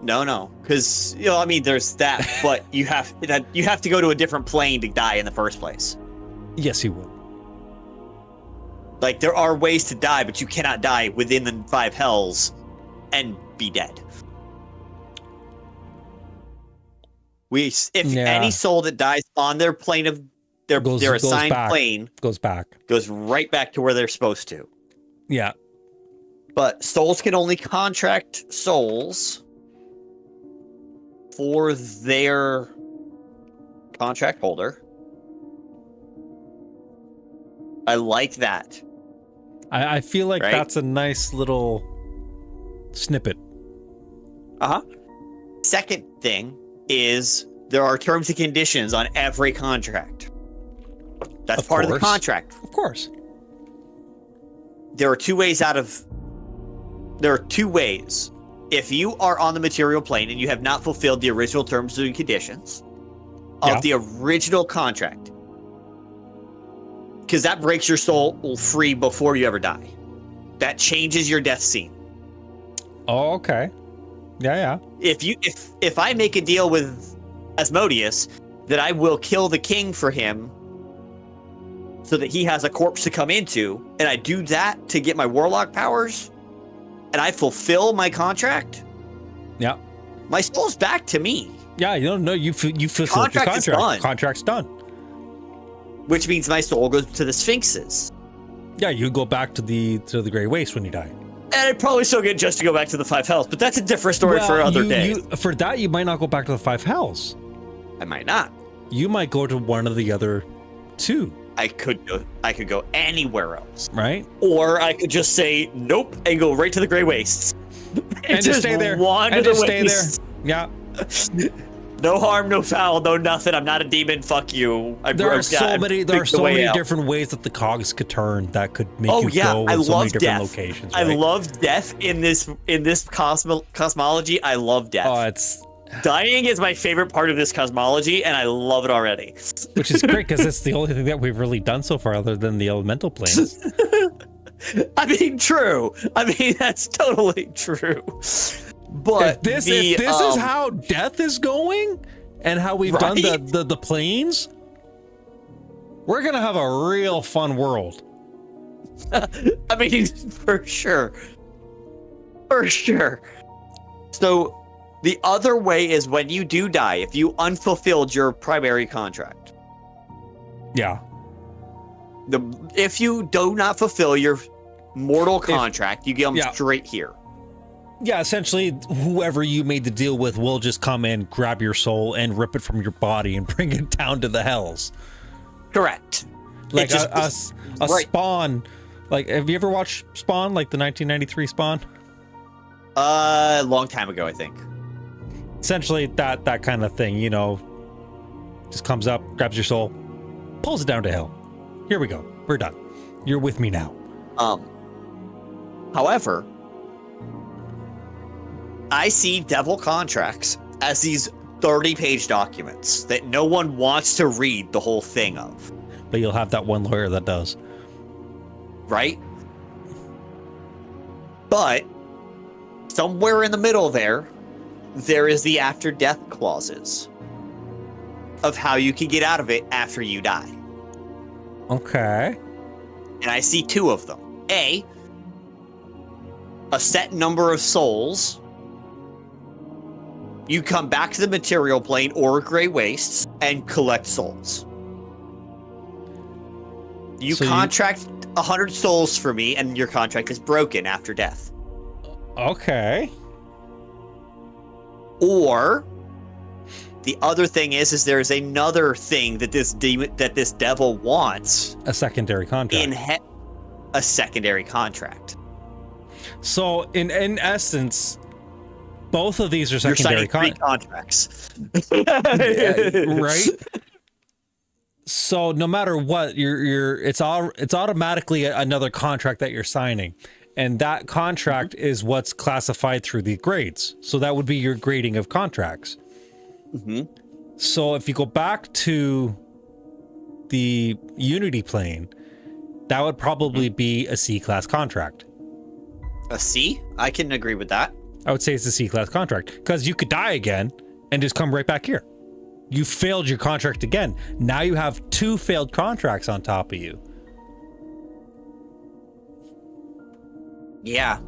[SPEAKER 2] No, because there's that, but you have to go to a different plane to die in the first place.
[SPEAKER 1] Yes, you would.
[SPEAKER 2] Like, there are ways to die, but you cannot die within the 5 hells and be dead. Any soul that dies on their plane of their assigned plane
[SPEAKER 1] goes
[SPEAKER 2] right back to where they're supposed to.
[SPEAKER 1] Yeah.
[SPEAKER 2] But souls can only contract souls for their contract holder. I like that.
[SPEAKER 1] I feel like that's a nice little snippet.
[SPEAKER 2] Second thing is there are terms and conditions on every contract. That's part of the contract.
[SPEAKER 1] Of course.
[SPEAKER 2] There are two ways. If you are on the material plane and you have not fulfilled the original terms and conditions of the original contract, because that breaks your soul free before you ever die. That changes your death scene.
[SPEAKER 1] Oh, okay. Yeah.
[SPEAKER 2] If I make a deal with Asmodeus that I will kill the king for him so that he has a corpse to come into, and I do that to get my warlock powers, and I fulfill my contract, my soul's back to me.
[SPEAKER 1] Yeah, you fulfilled your contract.
[SPEAKER 2] Done.
[SPEAKER 1] Contract's done.
[SPEAKER 2] Which means my soul goes to the Sphinxes.
[SPEAKER 1] Yeah, you go back to the Grey Waste when you die.
[SPEAKER 2] And I'd probably still get just to go back to the 5 hells, but that's a different story for another day.
[SPEAKER 1] For that, you might not go back to the 5 hells.
[SPEAKER 2] I might not.
[SPEAKER 1] You might go to one of the other 2.
[SPEAKER 2] I could go anywhere else.
[SPEAKER 1] Right?
[SPEAKER 2] Or I could just say nope and go right to the Grey Wastes.
[SPEAKER 1] And just stay there.
[SPEAKER 2] And just stay there.
[SPEAKER 1] Yeah.
[SPEAKER 2] No harm, no foul, no nothing. I'm not a demon. Fuck you.
[SPEAKER 1] There are so many different ways that the cogs could turn that could make you go
[SPEAKER 2] I
[SPEAKER 1] so
[SPEAKER 2] love
[SPEAKER 1] many different
[SPEAKER 2] death.
[SPEAKER 1] locations. Right?
[SPEAKER 2] I love death in this cosmology. I love death. Dying is my favorite part of this cosmology, and I love it already.
[SPEAKER 1] Which is great because it's the only thing that we've really done so far, other than the elemental planes.
[SPEAKER 2] True. That's totally true. But
[SPEAKER 1] if this is how death is going, and how we've done the planes, we're gonna have a real fun world.
[SPEAKER 2] I mean, for sure. For sure. So, the other way is when you do die, if you unfulfilled your primary contract.
[SPEAKER 1] Yeah.
[SPEAKER 2] If you do not fulfill your mortal contract, you get them straight here.
[SPEAKER 1] Yeah, essentially, whoever you made the deal with will just come in, grab your soul, and rip it from your body and bring it down to the hells.
[SPEAKER 2] Correct.
[SPEAKER 1] Like a Spawn. Like, have you ever watched Spawn, like the 1993 Spawn?
[SPEAKER 2] A long time ago, I think.
[SPEAKER 1] Essentially, that kind of thing, you know, just comes up, grabs your soul, pulls it down to hell. Here we go. We're done. You're with me now.
[SPEAKER 2] However, I see devil contracts as these 30-page documents that no one wants to read the whole thing of.
[SPEAKER 1] But you'll have that one lawyer that does.
[SPEAKER 2] Right? But somewhere in the middle there is the after-death clauses of how you can get out of it after you die.
[SPEAKER 1] Okay.
[SPEAKER 2] And I see two of them. A set number of souls. You come back to the material plane or Grey Wastes and collect souls. You contract 100 souls for me, and your contract is broken after death.
[SPEAKER 1] Okay.
[SPEAKER 2] Or the other thing is there's another thing that this devil wants.
[SPEAKER 1] A secondary contract.
[SPEAKER 2] A secondary contract.
[SPEAKER 1] So in essence, both of these are secondary
[SPEAKER 2] contracts.
[SPEAKER 1] Right? So no matter what, it's automatically another contract that you're signing. And that contract is what's classified through the grades. So that would be your grading of contracts.
[SPEAKER 2] Mm-hmm.
[SPEAKER 1] So if you go back to the Unity plane, that would probably be a C-class contract.
[SPEAKER 2] A C? I can agree with that.
[SPEAKER 1] I would say it's a C-class contract because you could die again and just come right back here. You failed your contract again. Now you have 2 failed contracts on top of you.
[SPEAKER 2] Yeah.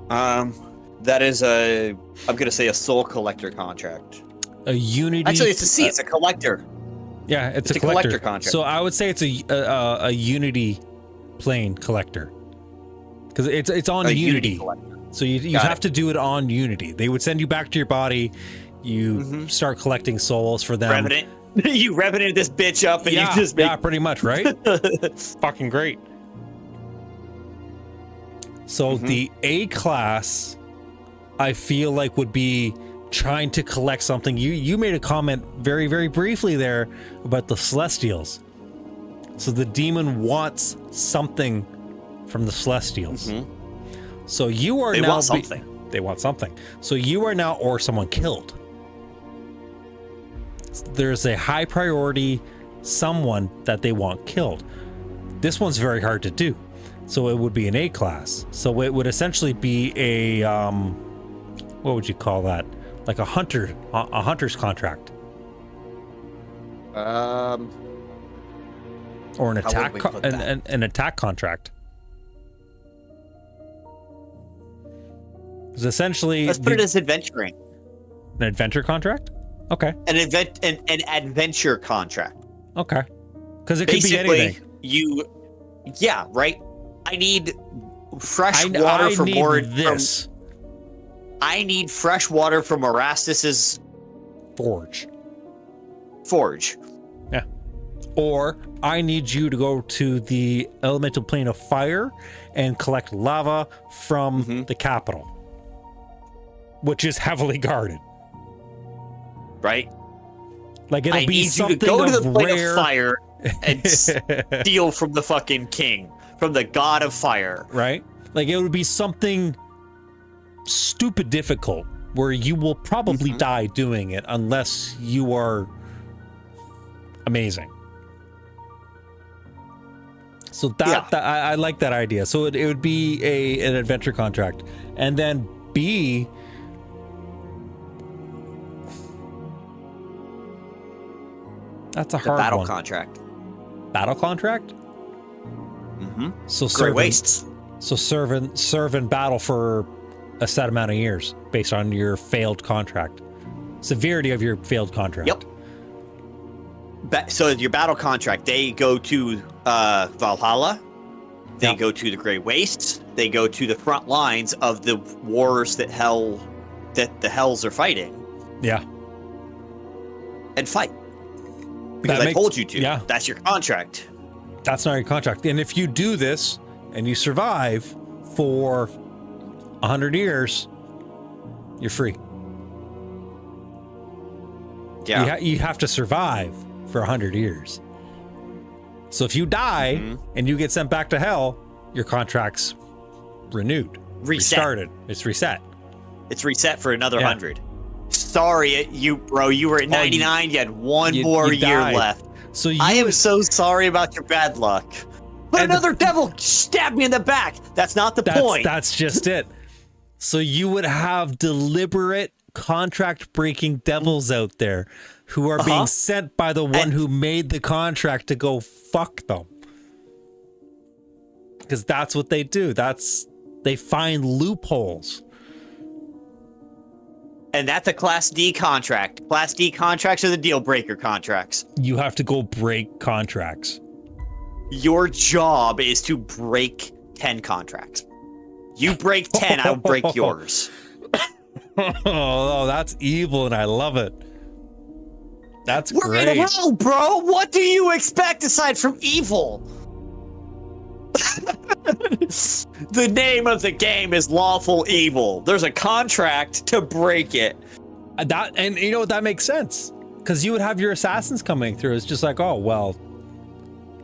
[SPEAKER 2] That is I'm going to say a soul collector contract.
[SPEAKER 1] A Unity...
[SPEAKER 2] Actually, it's a C. It's a collector.
[SPEAKER 1] Yeah, it's a collector contract. So I would say it's a Unity plane collector. Because it's on Unity. So you have to do it on Unity. They would send you back to your body. You start collecting souls for them.
[SPEAKER 2] Revenant. You revenant this bitch up and you just make...
[SPEAKER 1] Yeah, pretty much, right? Fucking great. So the A class, I feel like would be trying to collect something. You made a comment very, very briefly there about the Celestials. So the demon wants something from the Celestials. So you are now... They want something. So you are now, or someone killed. There's a high priority someone that they want killed. This one's very hard to do. So it would be an A class. So it would essentially be a, what would you call that? Like a hunter's contract. Or an attack, an attack contract. It's essentially...
[SPEAKER 2] Let's put it as adventuring.
[SPEAKER 1] An adventure contract? Okay.
[SPEAKER 2] An adventure contract.
[SPEAKER 1] Okay. Because it could be anything.
[SPEAKER 2] Yeah, right? I need fresh water from this. I need fresh water from Erastus's
[SPEAKER 1] forge. Yeah. Or I need you to go to the elemental plane of fire and collect lava from the capital, which is heavily guarded.
[SPEAKER 2] Right?
[SPEAKER 1] Like it'll be something
[SPEAKER 2] to go to the plane of fire and steal from the fucking king, from the god of fire.
[SPEAKER 1] Right? Like it would be something stupid difficult where you will probably die doing it unless you are amazing. So that I like that idea. So it would be an adventure contract. And then B, That's a
[SPEAKER 2] The
[SPEAKER 1] hard
[SPEAKER 2] battle
[SPEAKER 1] one.
[SPEAKER 2] contract.
[SPEAKER 1] Battle contract?
[SPEAKER 2] Mm-hmm.
[SPEAKER 1] So
[SPEAKER 2] Great Wastes.
[SPEAKER 1] So serve in battle for a set amount of years based on your failed contract. Severity of your failed contract.
[SPEAKER 2] Yep. So your battle contract, they go to Valhalla. They
[SPEAKER 1] Yep.
[SPEAKER 2] go to the Great Wastes. They go to the front lines of the wars that the Hells are fighting.
[SPEAKER 1] Yeah.
[SPEAKER 2] And fight. Because I told you to.
[SPEAKER 1] Yeah.
[SPEAKER 2] That's your contract.
[SPEAKER 1] That's not your contract. And if you do this and you survive for 100 years, you're free.
[SPEAKER 2] Yeah.
[SPEAKER 1] You have to survive for 100 years. So if you die and you get sent back to hell, your contract's renewed. Restarted. It's reset.
[SPEAKER 2] It's reset for another 100. Sorry, bro. You were at 99. You had one more year
[SPEAKER 1] died.
[SPEAKER 2] left.
[SPEAKER 1] So
[SPEAKER 2] I am so sorry about your bad luck. But another devil stabbed me in the back. That's not the point.
[SPEAKER 1] That's just it. So you would have deliberate contract-breaking devils out there who are being sent by the one who made the contract to go fuck them. Because that's what they do. They find loopholes.
[SPEAKER 2] And that's a Class D contract. Class D contracts are the deal breaker contracts.
[SPEAKER 1] You have to go break contracts.
[SPEAKER 2] Your job is to break 10 contracts. You break 10, I'll break yours.
[SPEAKER 1] Oh, that's evil, and I love it. That's
[SPEAKER 2] We're
[SPEAKER 1] great.
[SPEAKER 2] in hell, bro. What do you expect aside from evil? The name of the game is lawful evil. There's a contract to break it.
[SPEAKER 1] And you know what, that makes sense, because you would have your assassins coming through. It's just like, oh well,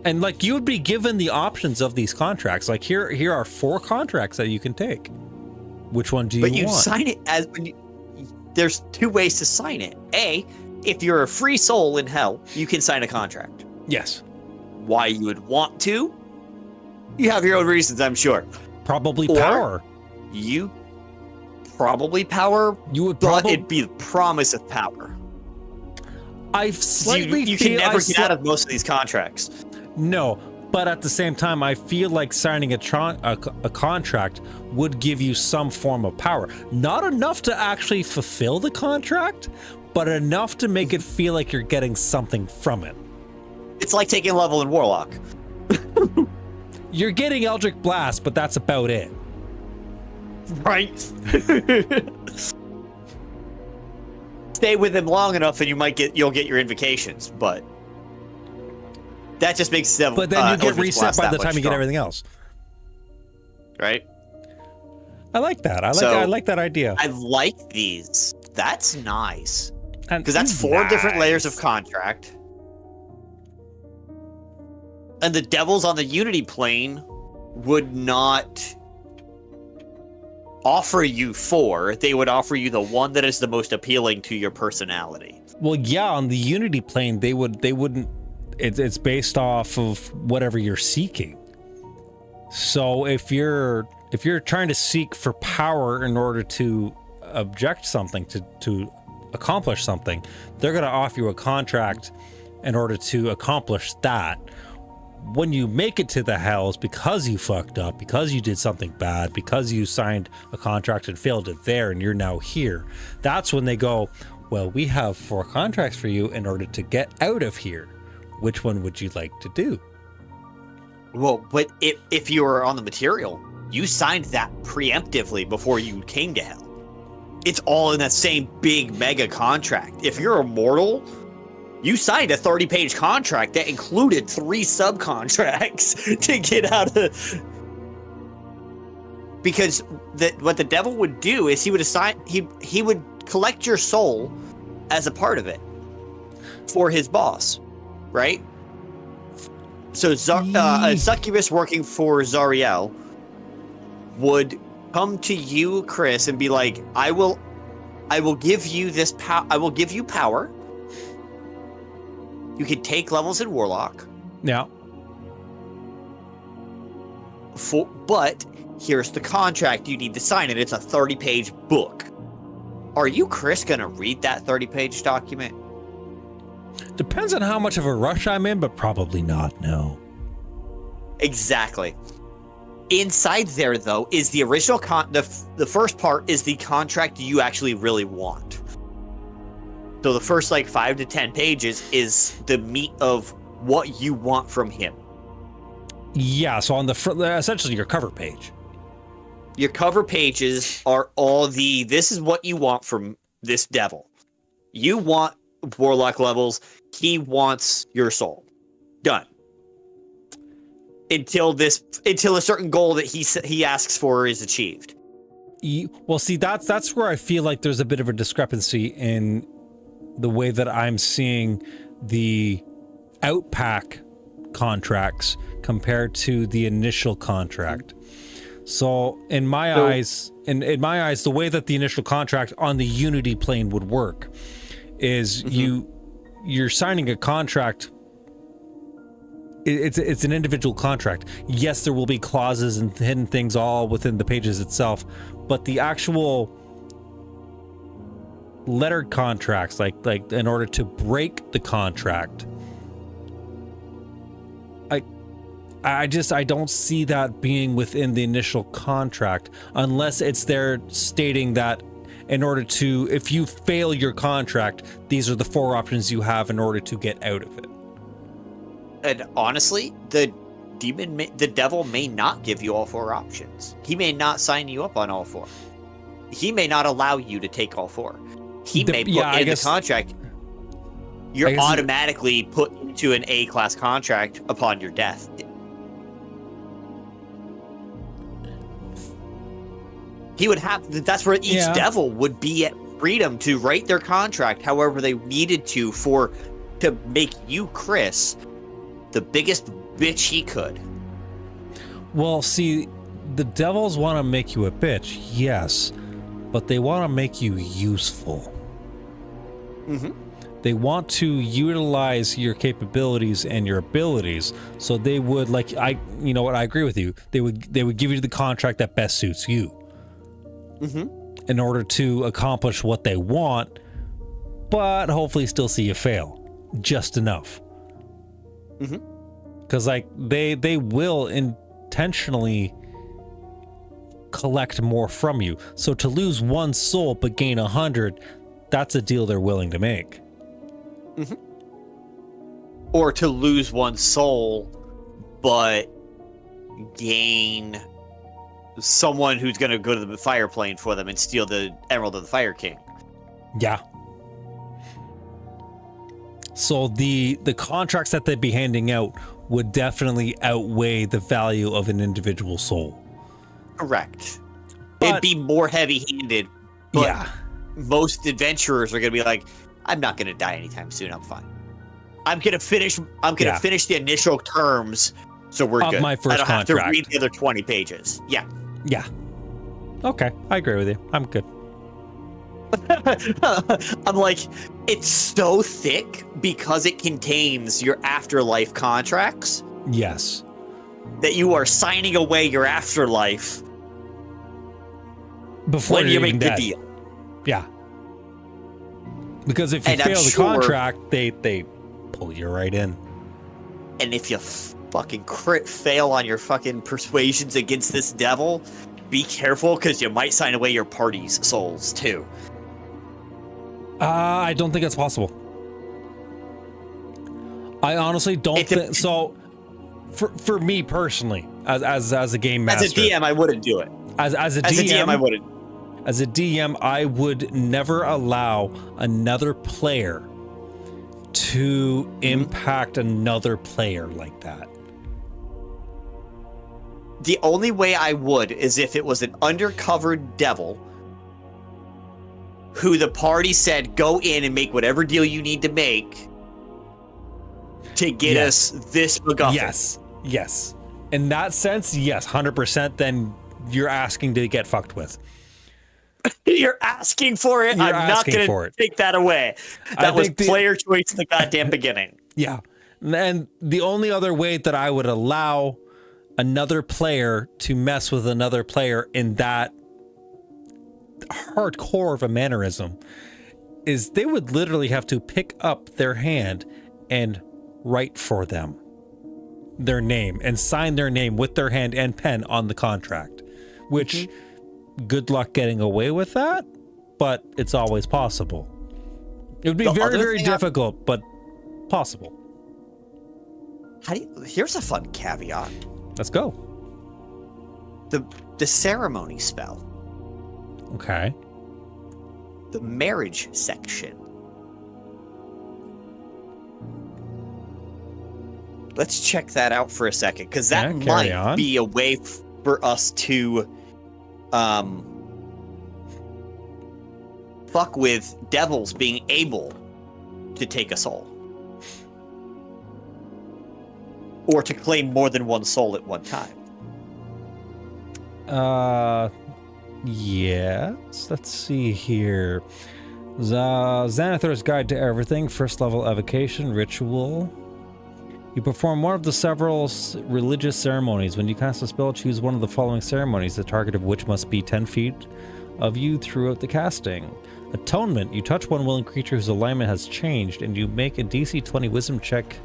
[SPEAKER 1] and like you would be given the options of these contracts. Like here are 4 contracts that you can take. Which one do you want?
[SPEAKER 2] But you sign it as there's 2 ways to sign it. A, if you're a free soul in hell, you can sign a contract.
[SPEAKER 1] Yes.
[SPEAKER 2] Why you would want to? You have your own reasons, I'm sure.
[SPEAKER 1] Probably power.
[SPEAKER 2] You probably power.
[SPEAKER 1] You would
[SPEAKER 2] but it'd be the promise of power.
[SPEAKER 1] I slightly
[SPEAKER 2] you
[SPEAKER 1] feel
[SPEAKER 2] can never get out of most of these contracts.
[SPEAKER 1] No, but at the same time, I feel like signing a contract would give you some form of power. Not enough to actually fulfill the contract, but enough to make it feel like you're getting something from it.
[SPEAKER 2] It's like taking a level in Warlock.
[SPEAKER 1] You're getting Eldritch Blast, but that's about it.
[SPEAKER 2] Right? Stay with him long enough and you'll get your invocations, but that just makes them.
[SPEAKER 1] But then you get reset by the time you get everything else.
[SPEAKER 2] Right?
[SPEAKER 1] I like that. I like that idea.
[SPEAKER 2] I like these. That's nice.
[SPEAKER 1] And
[SPEAKER 2] because that's 4 different layers of contract. And the devils on the Unity plane would not offer you 4. They would offer you the one that is the most appealing to your personality.
[SPEAKER 1] Well, yeah, on the Unity plane, they wouldn't. It's based off of whatever you're seeking. So if you're trying to seek for power in order to object something, to accomplish something, they're going to offer you a contract in order to accomplish that. When you make it to the hells, because you fucked up, because you did something bad, because you signed a contract and failed it there, and you're now here, that's when they go, well, we have 4 contracts for you in order to get out of here. Which one would you like to do?
[SPEAKER 2] Well, but if you were on the material, you signed that preemptively before you came to hell. It's all in that same big mega contract. If you're immortal, you signed a 30-page contract that included 3 subcontracts to get out of. Because what the devil would do is he would collect your soul as a part of it for his boss, right? So a succubus working for Zariel would come to you, Chris, and be like, I will give you this I will give you power. You can take levels in Warlock.
[SPEAKER 1] Yeah.
[SPEAKER 2] But here's the contract you need to sign, and it's a 30-page book. Are you, Chris, going to read that 30-page document?
[SPEAKER 1] Depends on how much of a rush I'm in, but probably not, no.
[SPEAKER 2] Exactly. Inside there, though, is the original the first part is the contract you actually really want. So the first, like, 5 to 10 pages is the meat of what you want from him.
[SPEAKER 1] Yeah, so on the front, essentially your cover page.
[SPEAKER 2] Your cover pages are all this is what you want from this devil. You want warlock levels. He wants your soul. Done. Until a certain goal that he asks for is achieved.
[SPEAKER 1] Well, see, that's where I feel like there's a bit of a discrepancy in the way that I'm seeing the outpack contracts compared to the initial contract. So in my eyes, the way that the initial contract on the Unity plane would work is you're signing a contract. It's an individual contract. Yes, there will be clauses and hidden things all within the pages itself, but the actual lettered contracts, like in order to break the contract, I don't see that being within the initial contract unless it's there stating that in order to, if you fail your contract, these are the 4 options you have in order to get out of it.
[SPEAKER 2] And honestly, the devil may not give you all 4 options. He may not sign you up on all 4. He may not allow you to take all 4. He may put in the contract, you're automatically put into an A-class contract upon your death. He would have, that's where each devil would be at freedom to write their contract however they needed to make you, Chris, the biggest bitch he could.
[SPEAKER 1] Well, see, the devils want to make you a bitch, yes, but they want to make you useful. They want to utilize your capabilities and your abilities, so they would, like, I agree with you. They would give you the contract that best suits you. In order to accomplish what they want, but hopefully still see you fail just enough. Because like they will intentionally collect more from you. So to lose 1 soul but gain 100, that's a deal they're willing to make.
[SPEAKER 2] Or to lose 1 soul but gain someone who's going to go to the fire plane for them and steal the Emerald of the Fire King.
[SPEAKER 1] Yeah. So the contracts that they'd be handing out would definitely outweigh the value of an individual soul.
[SPEAKER 2] Correct. It'd be more heavy-handed, but most adventurers are going to be like, I'm not going to die anytime soon, I'm fine. I'm going to finish the initial terms, so we're good.
[SPEAKER 1] My first
[SPEAKER 2] I don't have
[SPEAKER 1] contract.
[SPEAKER 2] to read the other 20 pages. Yeah.
[SPEAKER 1] Yeah. Okay, I agree with you. I'm good.
[SPEAKER 2] I'm like, it's so thick because it contains your afterlife contracts.
[SPEAKER 1] Yes.
[SPEAKER 2] That you are signing away your afterlife
[SPEAKER 1] before
[SPEAKER 2] when you
[SPEAKER 1] you're
[SPEAKER 2] make
[SPEAKER 1] even
[SPEAKER 2] the
[SPEAKER 1] dead.
[SPEAKER 2] deal.
[SPEAKER 1] Yeah. Because if you fail the contract, they pull you right in.
[SPEAKER 2] And if you fucking crit fail on your fucking persuasions against this devil, be careful because you might sign away your party's souls too.
[SPEAKER 1] I don't think that's possible. I honestly don't think so. For me personally, as a game master,
[SPEAKER 2] as a DM, I wouldn't do it.
[SPEAKER 1] As a DM,
[SPEAKER 2] I wouldn't.
[SPEAKER 1] As a DM, I would never allow another player to impact another player like that.
[SPEAKER 2] The only way I would is if it was an undercover devil who the party said, go in and make whatever deal you need to make to get us this MacGuffin.
[SPEAKER 1] Yes. In that sense, yes, 100%, then you're asking to get fucked with.
[SPEAKER 2] You're asking for it. I'm not going to take that away. That was player choice in the goddamn beginning.
[SPEAKER 1] Yeah. And the only other way that I would allow another player to mess with another player in that hardcore of a mannerism is they would literally have to pick up their hand and write for them their name and sign their name with their hand and pen on the contract, which good luck getting away with that, but it's always possible. It would be very, very difficult, but possible.
[SPEAKER 2] Here's a fun caveat.
[SPEAKER 1] Let's go.
[SPEAKER 2] The ceremony spell.
[SPEAKER 1] Okay.
[SPEAKER 2] The marriage section. Let's check that out for a second, because that might be a way for us to fuck with devils being able to take a soul. Or to claim more than one soul at one time.
[SPEAKER 1] Yes. Let's see here. Xanathar's Guide to Everything, first level evocation, ritual. You perform one of the several religious ceremonies. When you cast a spell, choose one of the following ceremonies, the target of which must be 10 feet of you throughout the casting. Atonement. You touch one willing creature whose alignment has changed, and you make a DC 20 wisdom check.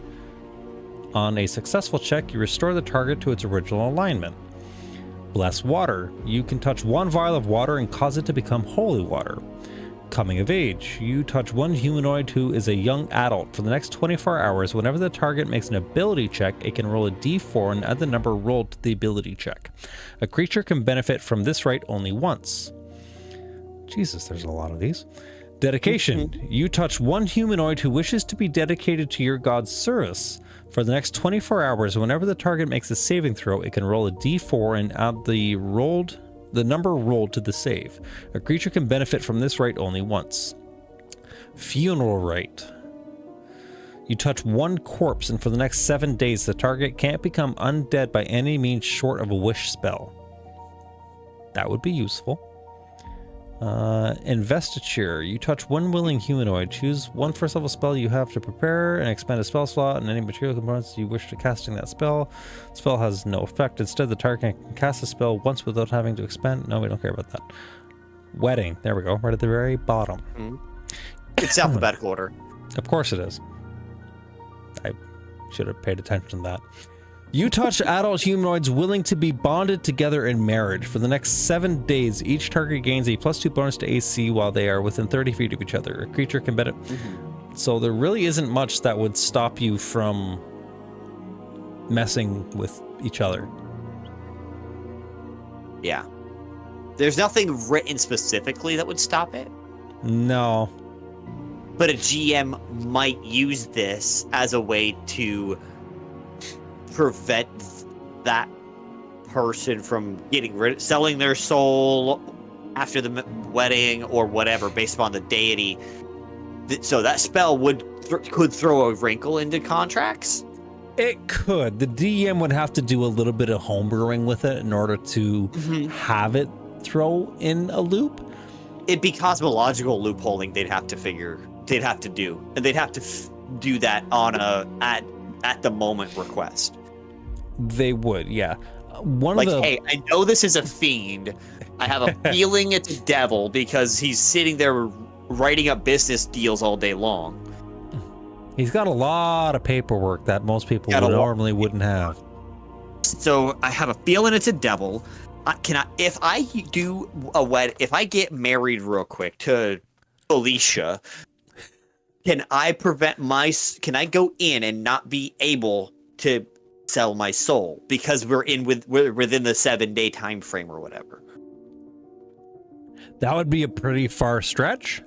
[SPEAKER 1] On a successful check, you restore the target to its original alignment. Bless water. You can touch one vial of water and cause it to become holy water. Coming of age. You touch one humanoid who is a young adult. For the next 24 hours, whenever the target makes an ability check, it can roll a d4 and add the number rolled to the ability check. A creature can benefit from this right only once. Jesus, there's a lot of these. Dedication. You touch one humanoid who wishes to be dedicated to your god's service. For the next 24 hours, whenever the target makes a saving throw, it can roll a d4 and add the number rolled to the save. A creature can benefit from this rite only once. Funeral rite. You touch one corpse, and for the next 7 days, the target can't become undead by any means short of a wish spell. That would be useful. Investiture. You touch one willing humanoid. Choose one first level spell you have to prepare and expend a spell slot and any material components you wish to casting that spell. Spell has no effect. Instead, the target can cast a spell once without having to expend. No, we don't care about that. Wedding. There we go. Right at the very bottom.
[SPEAKER 2] It's alphabetical order.
[SPEAKER 1] Of course it is. I should have paid attention to that. You touch adult humanoids willing to be bonded together in marriage. For the next 7 days, each target gains a +2 bonus to AC while they are within 30 feet of each other. A creature can benefit. So there really isn't much that would stop you from messing with each other.
[SPEAKER 2] Yeah. There's nothing written specifically that would stop it.
[SPEAKER 1] No.
[SPEAKER 2] But a GM might use this as a way to prevent that person from selling their soul after the wedding or whatever, based upon the deity. So that spell could throw a wrinkle into contracts.
[SPEAKER 1] It could. The DM would have to do a little bit of homebrewing with it in order to have it throw in a loop.
[SPEAKER 2] It'd be cosmological loopholing they'd have to do, and they'd have to do that on at the moment request.
[SPEAKER 1] They would, yeah.
[SPEAKER 2] Hey, I know this is a fiend. I have a feeling it's a devil because he's sitting there writing up business deals all day long.
[SPEAKER 1] He's got a lot of paperwork that most people normally wouldn't have.
[SPEAKER 2] So I have a feeling it's a devil. If I get married real quick to Alicia, can I go in and not be able to sell my soul because we're within the 7-day time frame or whatever?
[SPEAKER 1] That would be a pretty far stretch.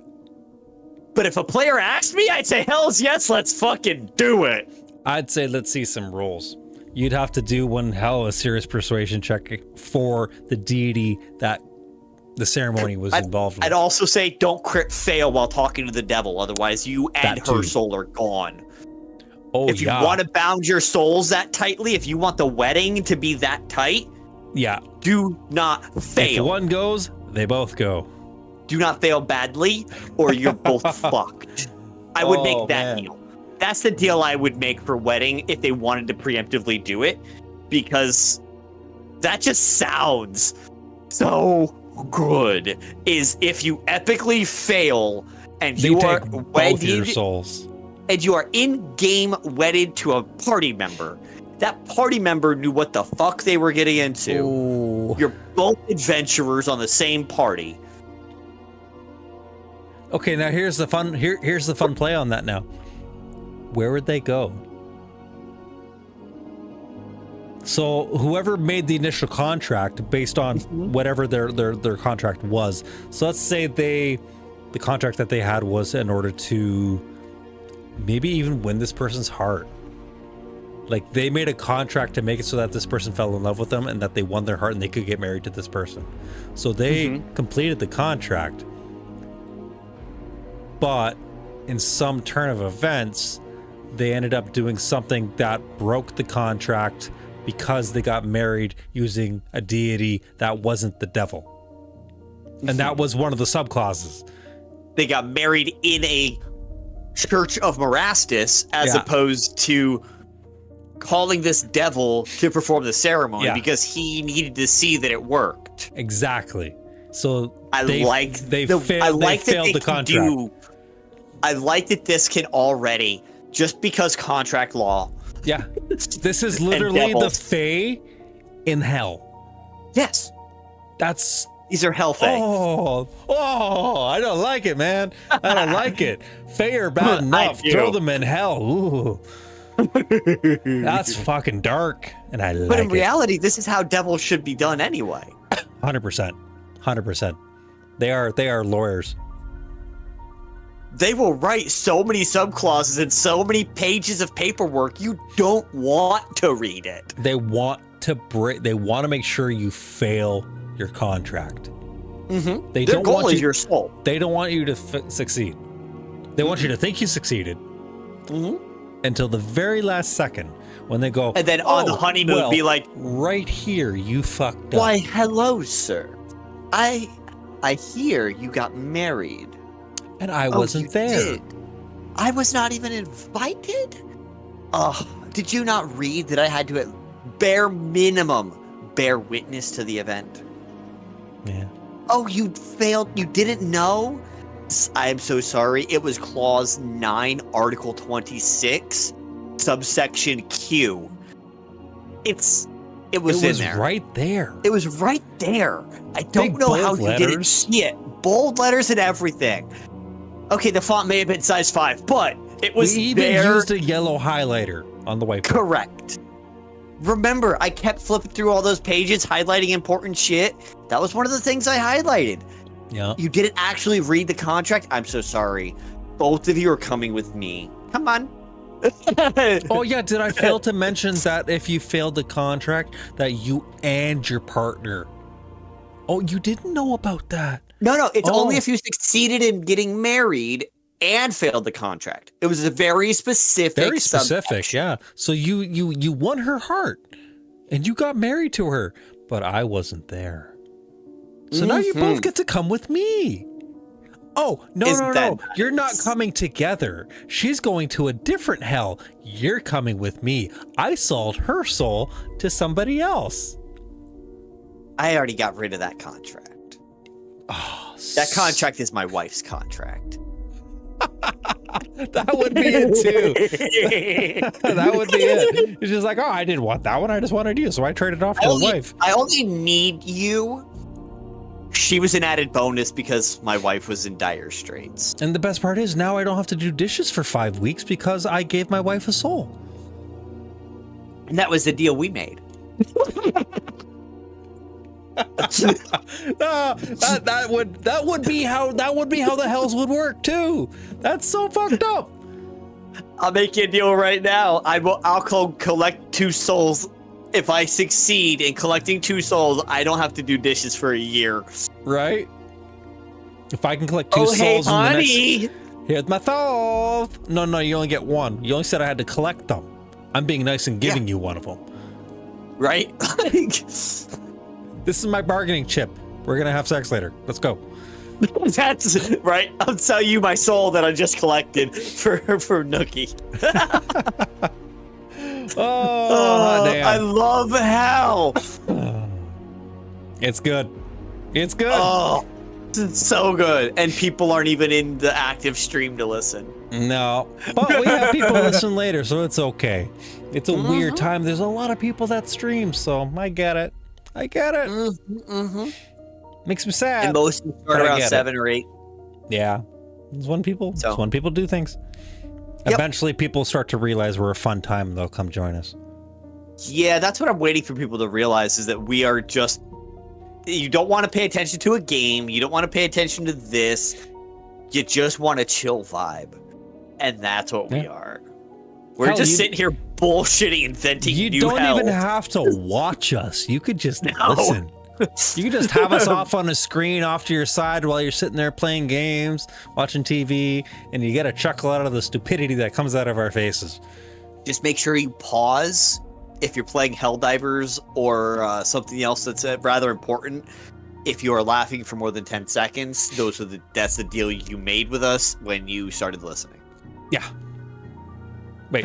[SPEAKER 2] But if a player asked me, I'd say, hells yes, let's fucking do it.
[SPEAKER 1] I'd say let's see some rolls. You'd have to do one hell of a serious persuasion check for the deity that the ceremony was involved with.
[SPEAKER 2] I'd also say don't crit fail while talking to the devil, otherwise you and her soul are gone.
[SPEAKER 1] Oh,
[SPEAKER 2] if you want to bound your souls that tightly, if you want the wedding to be that tight, do not fail.
[SPEAKER 1] If one goes, they both go.
[SPEAKER 2] Do not fail badly, or you're both fucked. I would make that deal. That's the deal I would make for wedding if they wanted to preemptively do it, because that just sounds so good. Is if you epically fail and you are
[SPEAKER 1] wedded, both your souls.
[SPEAKER 2] and you are in-game wedded to a party member, that party member knew what the fuck they were getting into.
[SPEAKER 1] Ooh.
[SPEAKER 2] You're both adventurers on the same party.
[SPEAKER 1] Okay, now here's the fun. Here's the fun play on that. Now, where would they go? So whoever made the initial contract, based on whatever their contract was. So let's say the contract that they had was in order to maybe even win this person's heart. Like, they made a contract to make it so that this person fell in love with them and that they won their heart and they could get married to this person. So they completed the contract. But in some turn of events, they ended up doing something that broke the contract because they got married using a deity that wasn't the devil. And that was one of the subclauses.
[SPEAKER 2] They got married in a Church of Marastus as opposed to calling this devil to perform the ceremony because he needed to see that it worked.
[SPEAKER 1] Exactly. So
[SPEAKER 2] they failed the contract. I like that this can already, just because contract law.
[SPEAKER 1] Yeah. This is literally the Fae in hell.
[SPEAKER 2] Yes. These are hell Fae.
[SPEAKER 1] Oh, I don't like it, man. I don't like it. Fae are bad enough. Throw them in hell. Ooh. That's fucking dark, and I like it.
[SPEAKER 2] But in reality, this is how devils should be done anyway.
[SPEAKER 1] 100%. 100%. They are lawyers.
[SPEAKER 2] They will write so many subclauses and so many pages of paperwork, you don't want to read it.
[SPEAKER 1] They want to make sure you fail your contract.
[SPEAKER 2] Mm-hmm. Their goal is your soul.
[SPEAKER 1] They don't want you to succeed. They want you to think you succeeded. Until the very last second when they go,
[SPEAKER 2] and then on the honeymoon be like,
[SPEAKER 1] right here, you fucked up.
[SPEAKER 2] Why, hello, sir. I hear you got married.
[SPEAKER 1] And I wasn't there.
[SPEAKER 2] Did. I was not even invited? Did you not read that I had to, at bare minimum, bear witness to the event?
[SPEAKER 1] Yeah.
[SPEAKER 2] Oh, you failed? You didn't know? I am so sorry. It was Clause 9, Article 26, subsection Q. It was in there.
[SPEAKER 1] Right there.
[SPEAKER 2] It was right there. I don't know how you didn't see it. Bold letters and everything. Okay, the font may have been size 5, but it was there. We even
[SPEAKER 1] used a yellow highlighter on the whiteboard.
[SPEAKER 2] Correct. Remember, I kept flipping through all those pages, highlighting important shit. That was one of the things I highlighted.
[SPEAKER 1] Yeah.
[SPEAKER 2] You didn't actually read the contract? I'm so sorry. Both of you are coming with me. Come on.
[SPEAKER 1] Oh, yeah. Did I fail to mention that if you failed the contract, that you and your partner... Oh, you didn't know about that?
[SPEAKER 2] No. It's only if you succeeded in getting married and failed the contract. It was a very specific.
[SPEAKER 1] Very specific, yeah. So you won her heart, and you got married to her, but I wasn't there. So now you both get to come with me. Oh, no. You're not coming together. She's going to a different hell. You're coming with me. I sold her soul to somebody else.
[SPEAKER 2] I already got rid of that contract. Oh, that contract is my wife's contract.
[SPEAKER 1] That would be it too. That would be it. It's just like, I didn't want that one. I just wanted you, so I traded off to a wife.
[SPEAKER 2] I only need you. She was an added bonus because my wife was in dire straits.
[SPEAKER 1] And the best part is now I don't have to do dishes for 5 weeks because I gave my wife a soul.
[SPEAKER 2] And that was the deal we made.
[SPEAKER 1] that would be how the hells would work too. That's so fucked up.
[SPEAKER 2] I'll make you a deal right now. I'll collect 2 souls. If I succeed in collecting 2 souls, I don't have to do dishes for a year.
[SPEAKER 1] Right? If I can collect 2 souls in the next... Here's my soul. No, you only get 1. You only said I had to collect them. I'm being nice and giving you one of them.
[SPEAKER 2] Right?
[SPEAKER 1] This is my bargaining chip. We're gonna have sex later. Let's go.
[SPEAKER 2] That's right. I'll sell you my soul that I just collected for Nookie.
[SPEAKER 1] Damn.
[SPEAKER 2] I love hell.
[SPEAKER 1] It's good. It's good.
[SPEAKER 2] Oh, It's so good, and people aren't even in the active stream to listen.
[SPEAKER 1] No, but we have people listen later, so it's okay. It's a weird time. There's a lot of people that stream, so I get it. Makes me sad.
[SPEAKER 2] And most start around 7 or 8.
[SPEAKER 1] Yeah, it's when people do things. Yep. Eventually, people start to realize we're a fun time, and they'll come join us.
[SPEAKER 2] Yeah, that's what I'm waiting for people to realize, is that we are just... You don't want to pay attention to a game. You don't want to pay attention to this. You just want a chill vibe. And that's what we are. We're just sitting here bullshitting and venting.
[SPEAKER 1] You don't even have to watch us. You could just listen. You could just have us off on a screen off to your side while you're sitting there playing games, watching TV, and you get a chuckle out of the stupidity that comes out of our faces.
[SPEAKER 2] Just make sure you pause if you're playing Helldivers or something else that's rather important. If you are laughing for more than 10 seconds, that's the deal you made with us when you started listening.
[SPEAKER 1] Yeah. Wait.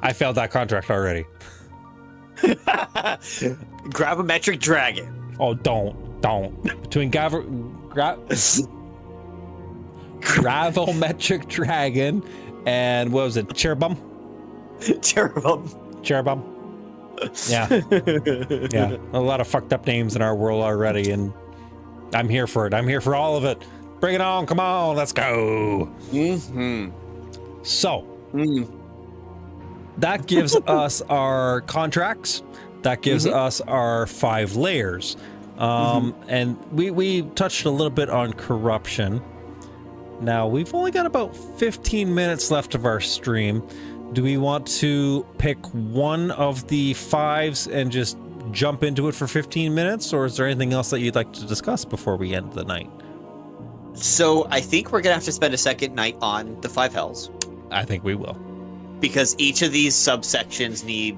[SPEAKER 1] I failed that contract already.
[SPEAKER 2] Grab a metric dragon.
[SPEAKER 1] Oh, don't. Between gravimetric dragon and what was it? Cherubim. Yeah. Yeah. A lot of fucked up names in our world already, and I'm here for it. I'm here for all of it. Bring it on. Come on. Let's go. So that gives us our contracts. That gives us our 5 layers. And we touched a little bit on corruption. Now, we've only got about 15 minutes left of our stream. Do we want to pick one of the 5s and just jump into it for 15 minutes? Or is there anything else that you'd like to discuss before we end the night?
[SPEAKER 2] So I think we're going to have to spend a second night on the 5 hells.
[SPEAKER 1] I think we will.
[SPEAKER 2] Because each of these subsections need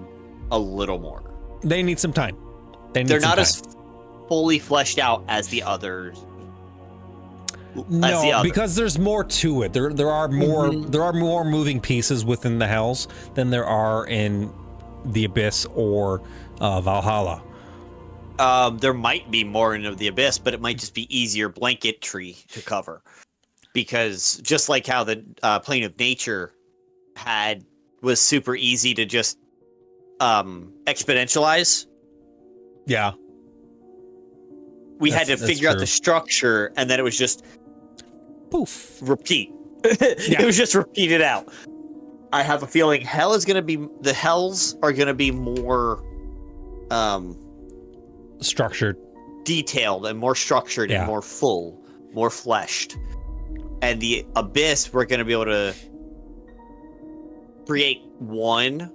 [SPEAKER 2] a little more.
[SPEAKER 1] They need some time.
[SPEAKER 2] They're not as fully fleshed out as the others.
[SPEAKER 1] No, because there's more to it. There are more moving pieces within the hells than there are in the Abyss or Valhalla.
[SPEAKER 2] There might be more in the Abyss, but it might just be easier blanket tree to cover. Because just like how the Plane of Nature was super easy to just exponentialize.
[SPEAKER 1] Yeah.
[SPEAKER 2] We had to figure out the structure, and then it was just
[SPEAKER 1] poof,
[SPEAKER 2] repeat. It was just repeated out. I have a feeling the hells are gonna be more
[SPEAKER 1] structured,
[SPEAKER 2] detailed, and more structured, and more full, more fleshed. And the Abyss, we're gonna be able to create one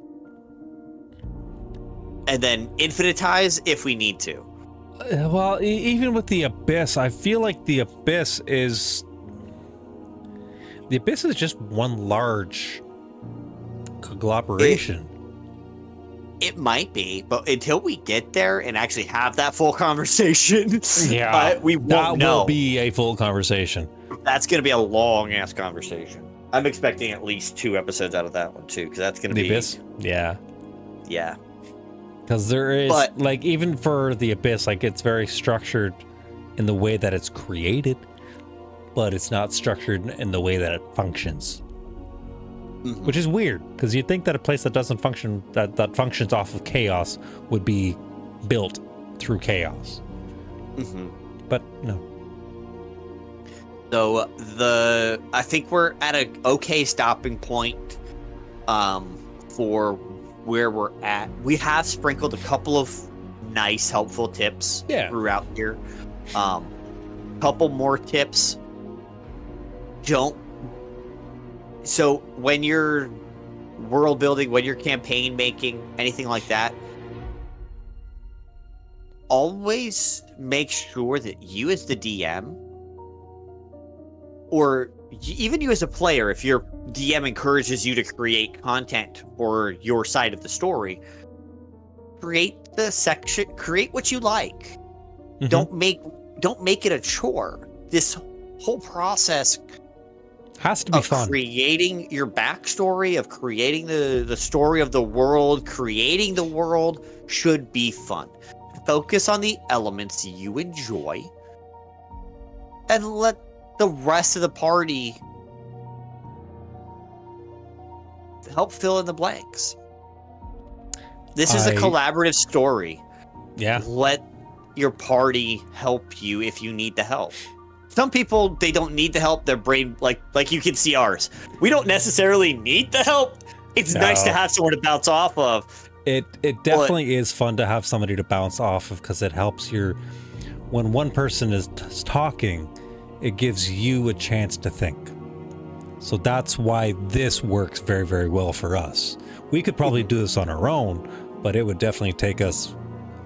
[SPEAKER 2] and then infinitize if we need to.
[SPEAKER 1] Well, even with the Abyss, I feel like the Abyss is just one large conglomeration.
[SPEAKER 2] It might be, but until we get there and actually have that full conversation, we won't know.
[SPEAKER 1] That will be a full conversation.
[SPEAKER 2] That's going to be a long-ass conversation. I'm expecting at least 2 episodes out of that one, too, because that's going to be...
[SPEAKER 1] The Abyss? Yeah.
[SPEAKER 2] Yeah.
[SPEAKER 1] Because there is, like, even for the Abyss, like, it's very structured in the way that it's created, but it's not structured in the way that it functions. Which is weird, because you'd think that a place that doesn't function, that functions off of chaos, would be built through chaos. But no.
[SPEAKER 2] So I think we're at an okay stopping point for where we're at. We have sprinkled a couple of nice, helpful tips throughout here. Couple more tips. So when you're world building, when you're campaign making, anything like that, always make sure that you as the DM, or even you as a player, if your DM encourages you to create content or your side of the story, create what you like. Don't make it a chore. This whole process
[SPEAKER 1] has to be fun.
[SPEAKER 2] Creating your backstory, of creating the story of the world, creating the world should be fun. Focus on the elements you enjoy and let the rest of the party help fill in the blanks. This is a collaborative story.
[SPEAKER 1] Yeah.
[SPEAKER 2] Let your party help you if you need the help. Some people, they don't need the help. Their brain, like you can see ours. We don't necessarily need the help. It's nice to have someone to bounce off of.
[SPEAKER 1] It definitely is fun to have somebody to bounce off of, because it helps when one person is talking, it gives you a chance to think. So that's why this works very, very well for us. We could probably do this on our own, but it would definitely take us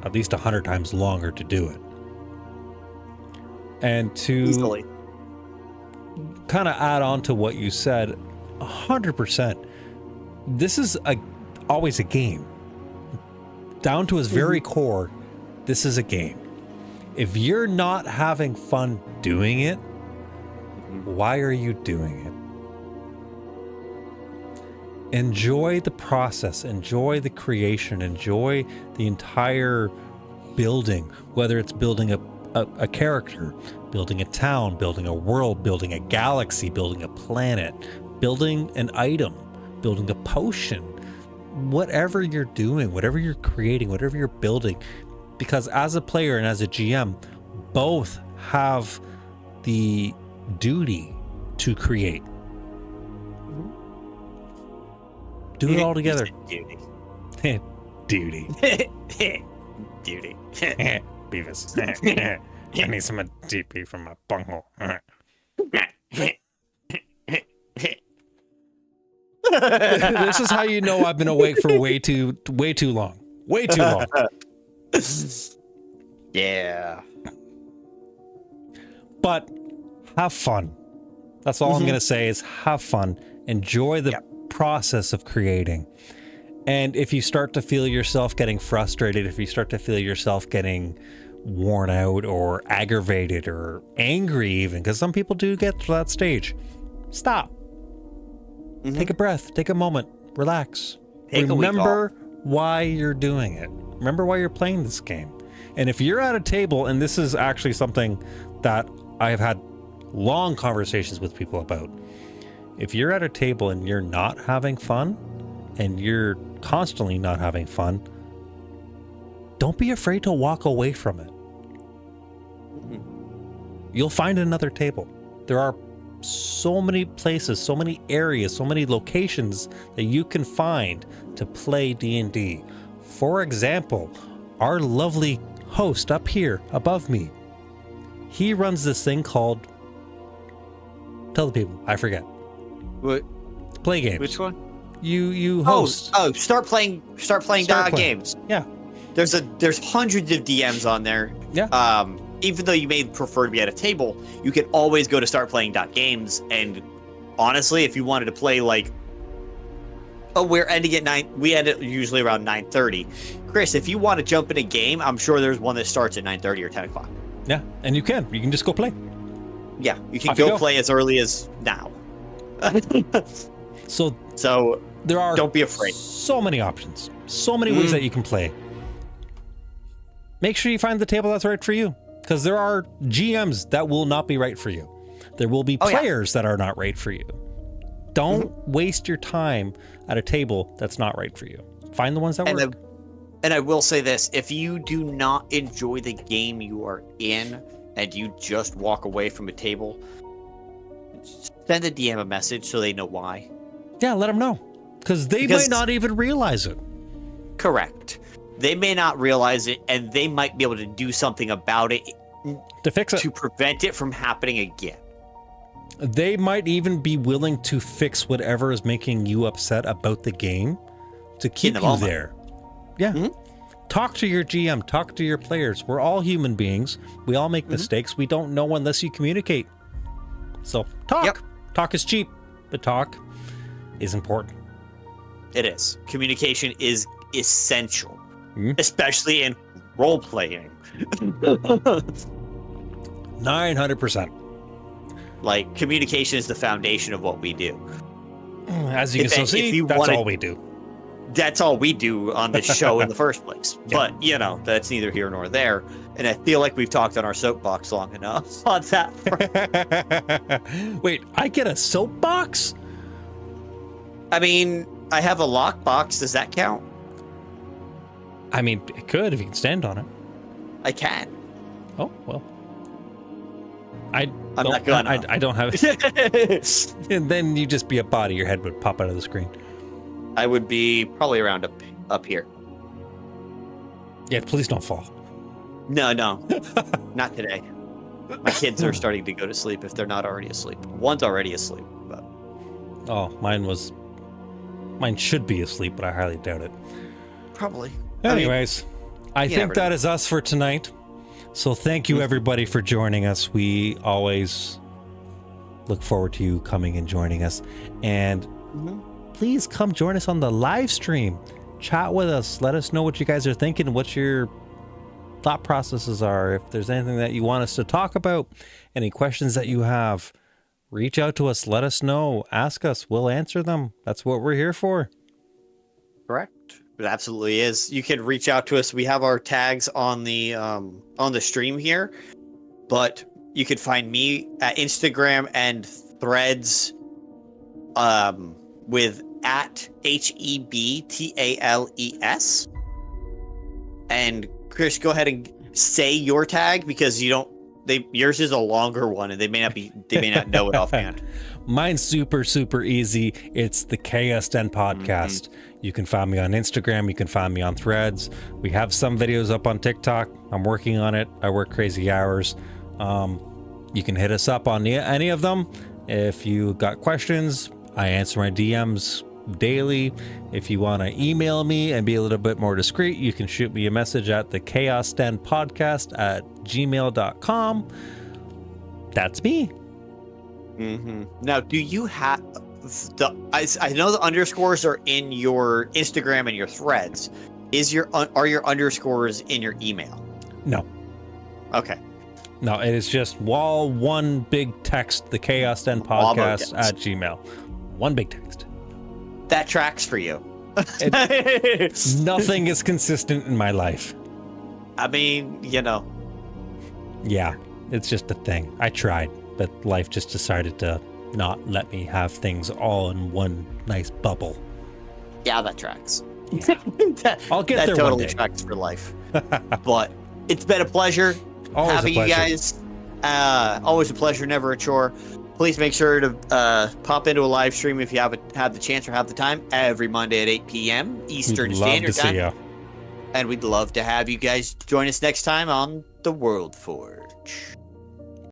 [SPEAKER 1] at least 100 times longer to do it. And to kind of add on to what you said, 100%, this is always a game. Down to its very core, this is a game. If you're not having fun doing it, why are you doing it? Enjoy the process, enjoy the creation, enjoy the entire building, whether it's building a character, building a town, building a world, building a galaxy, building a planet, building an item, building a potion, whatever you're doing, whatever you're creating, whatever you're building. Because as a player and as a GM, both have the duty to create. Do it all together.
[SPEAKER 2] Duty.
[SPEAKER 1] Duty.
[SPEAKER 2] Duty.
[SPEAKER 1] Beavis. I need some DP from my bunghole. This is how you know I've been awake for way too long. Way too long.
[SPEAKER 2] Yeah.
[SPEAKER 1] But have fun. That's all I'm going to say is have fun. Enjoy the process of creating. And if you start to feel yourself getting frustrated, if you start to feel yourself getting worn out or aggravated or angry even, because some people do get to that stage, stop. Take a breath. Take a moment. Relax. Remember why you're doing it. Remember why you're playing this game. And if you're at a table, and this is actually something that I have had long conversations with people about. If you're at a table and you're not having fun, and you're constantly not having fun, don't be afraid to walk away from it. You'll find another table. There are so many places, so many areas, so many locations that you can find to play D&D. For example, our lovely host up here above me, he runs this thing called, tell the people, I forget.
[SPEAKER 2] What?
[SPEAKER 1] Play games.
[SPEAKER 2] Which one?
[SPEAKER 1] You host.
[SPEAKER 2] Start playing games.
[SPEAKER 1] Yeah.
[SPEAKER 2] There's hundreds of DMs on there.
[SPEAKER 1] Yeah.
[SPEAKER 2] Even though you may prefer to be at a table, you can always go to startplaying.games. And honestly, if you wanted to play we're ending at 9. We end it usually around 9:30. Chris, if you want to jump in a game, I'm sure there's one that starts at 9:30 or 10 o'clock.
[SPEAKER 1] Yeah, and you can just go play.
[SPEAKER 2] Yeah, you can go play as early as now. So
[SPEAKER 1] there are,
[SPEAKER 2] don't be afraid.
[SPEAKER 1] So many options, so many ways that you can play. Make sure you find the table that's right for you, because there are GMs that will not be right for you. There will be players that are not right for you. Don't waste your time at a table that's not right for you. Find the ones that work.
[SPEAKER 2] And I will say this, if you do not enjoy the game you are in and you just walk away from a table, send the DM a message so they know why.
[SPEAKER 1] Yeah, let them know. Because they might not even realize it.
[SPEAKER 2] Correct. They may not realize it, and they might be able to do something about it
[SPEAKER 1] to fix it,
[SPEAKER 2] to prevent it from happening again.
[SPEAKER 1] They might even be willing to fix whatever is making you upset about the game to keep you there. Yeah. Talk to your GM, talk to your players. We're all human beings. We all make mistakes. We don't know unless you communicate. So talk. Talk is cheap, but talk is important.
[SPEAKER 2] It is. Communication is essential, especially in role playing.
[SPEAKER 1] 900%.
[SPEAKER 2] Like, communication is the foundation of what we do.
[SPEAKER 1] As you can still see, that's all we do.
[SPEAKER 2] that's all we do on this show in the first place.
[SPEAKER 1] Yeah.
[SPEAKER 2] But, you know, that's neither here nor there. And I feel like we've talked on our soapbox long enough on that front.
[SPEAKER 1] Wait, I get a soapbox?
[SPEAKER 2] I mean, I have a lockbox. Does that count?
[SPEAKER 1] I mean, it could if you can stand on it.
[SPEAKER 2] I can.
[SPEAKER 1] Oh, well.
[SPEAKER 2] I'm not gonna.
[SPEAKER 1] I don't have it. And then you just be a body. Your head would pop out of the screen.
[SPEAKER 2] I would be probably around up here.
[SPEAKER 1] Yeah, please don't fall.
[SPEAKER 2] No, not today. My kids are starting to go to sleep if they're not already asleep. One's already asleep. But...
[SPEAKER 1] Oh, mine should be asleep, but I highly doubt it.
[SPEAKER 2] Probably.
[SPEAKER 1] Anyways, I think that is us for tonight. So thank you everybody for joining us. We always look forward to you coming and joining us. And please come join us on the live stream. Chat with us. Let us know what you guys are thinking, what your thought processes are. If there's anything that you want us to talk about, any questions that you have, reach out to us. Let us know. Ask us. We'll answer them. That's what we're here for.
[SPEAKER 2] Correct. It absolutely is. You can reach out to us. We have our tags on the stream here, but you can find me at Instagram and Threads with at HEBTALES. And Chris, go ahead and say your tag because yours is a longer one and they may not know it offhand.
[SPEAKER 1] Mine's super easy. It's the Chaos Den Podcast. You can find me on Instagram. You can find me on Threads. We have some videos up on TikTok. I'm working on it. I work crazy hours. You can hit us up on any of them. If you got questions, I answer my DMs daily. If you want to email me and be a little bit more discreet, you can shoot me a message at the Chaos Den Podcast at gmail.com. That's me.
[SPEAKER 2] Now, do you have I know the underscores are in your Instagram and your Threads. Are your underscores in your email?
[SPEAKER 1] No.
[SPEAKER 2] Okay.
[SPEAKER 1] No, it is just one big text, the Chaos Den Podcast at Gmail. One big text.
[SPEAKER 2] That tracks for you.
[SPEAKER 1] Nothing is consistent in my life.
[SPEAKER 2] I mean, you know.
[SPEAKER 1] Yeah, it's just a thing. I tried, but life just decided to not let me have things all in one nice bubble.
[SPEAKER 2] Yeah, that tracks.
[SPEAKER 1] Yeah. I'll get there
[SPEAKER 2] totally
[SPEAKER 1] one day.
[SPEAKER 2] Tracks for life. But it's been a pleasure having you guys. Always a pleasure, never a chore. Please make sure to pop into a live stream if you have the chance or have the time every Monday at 8 p.m. Eastern Standard Time. And we'd love to have you guys join us next time on The World Forge.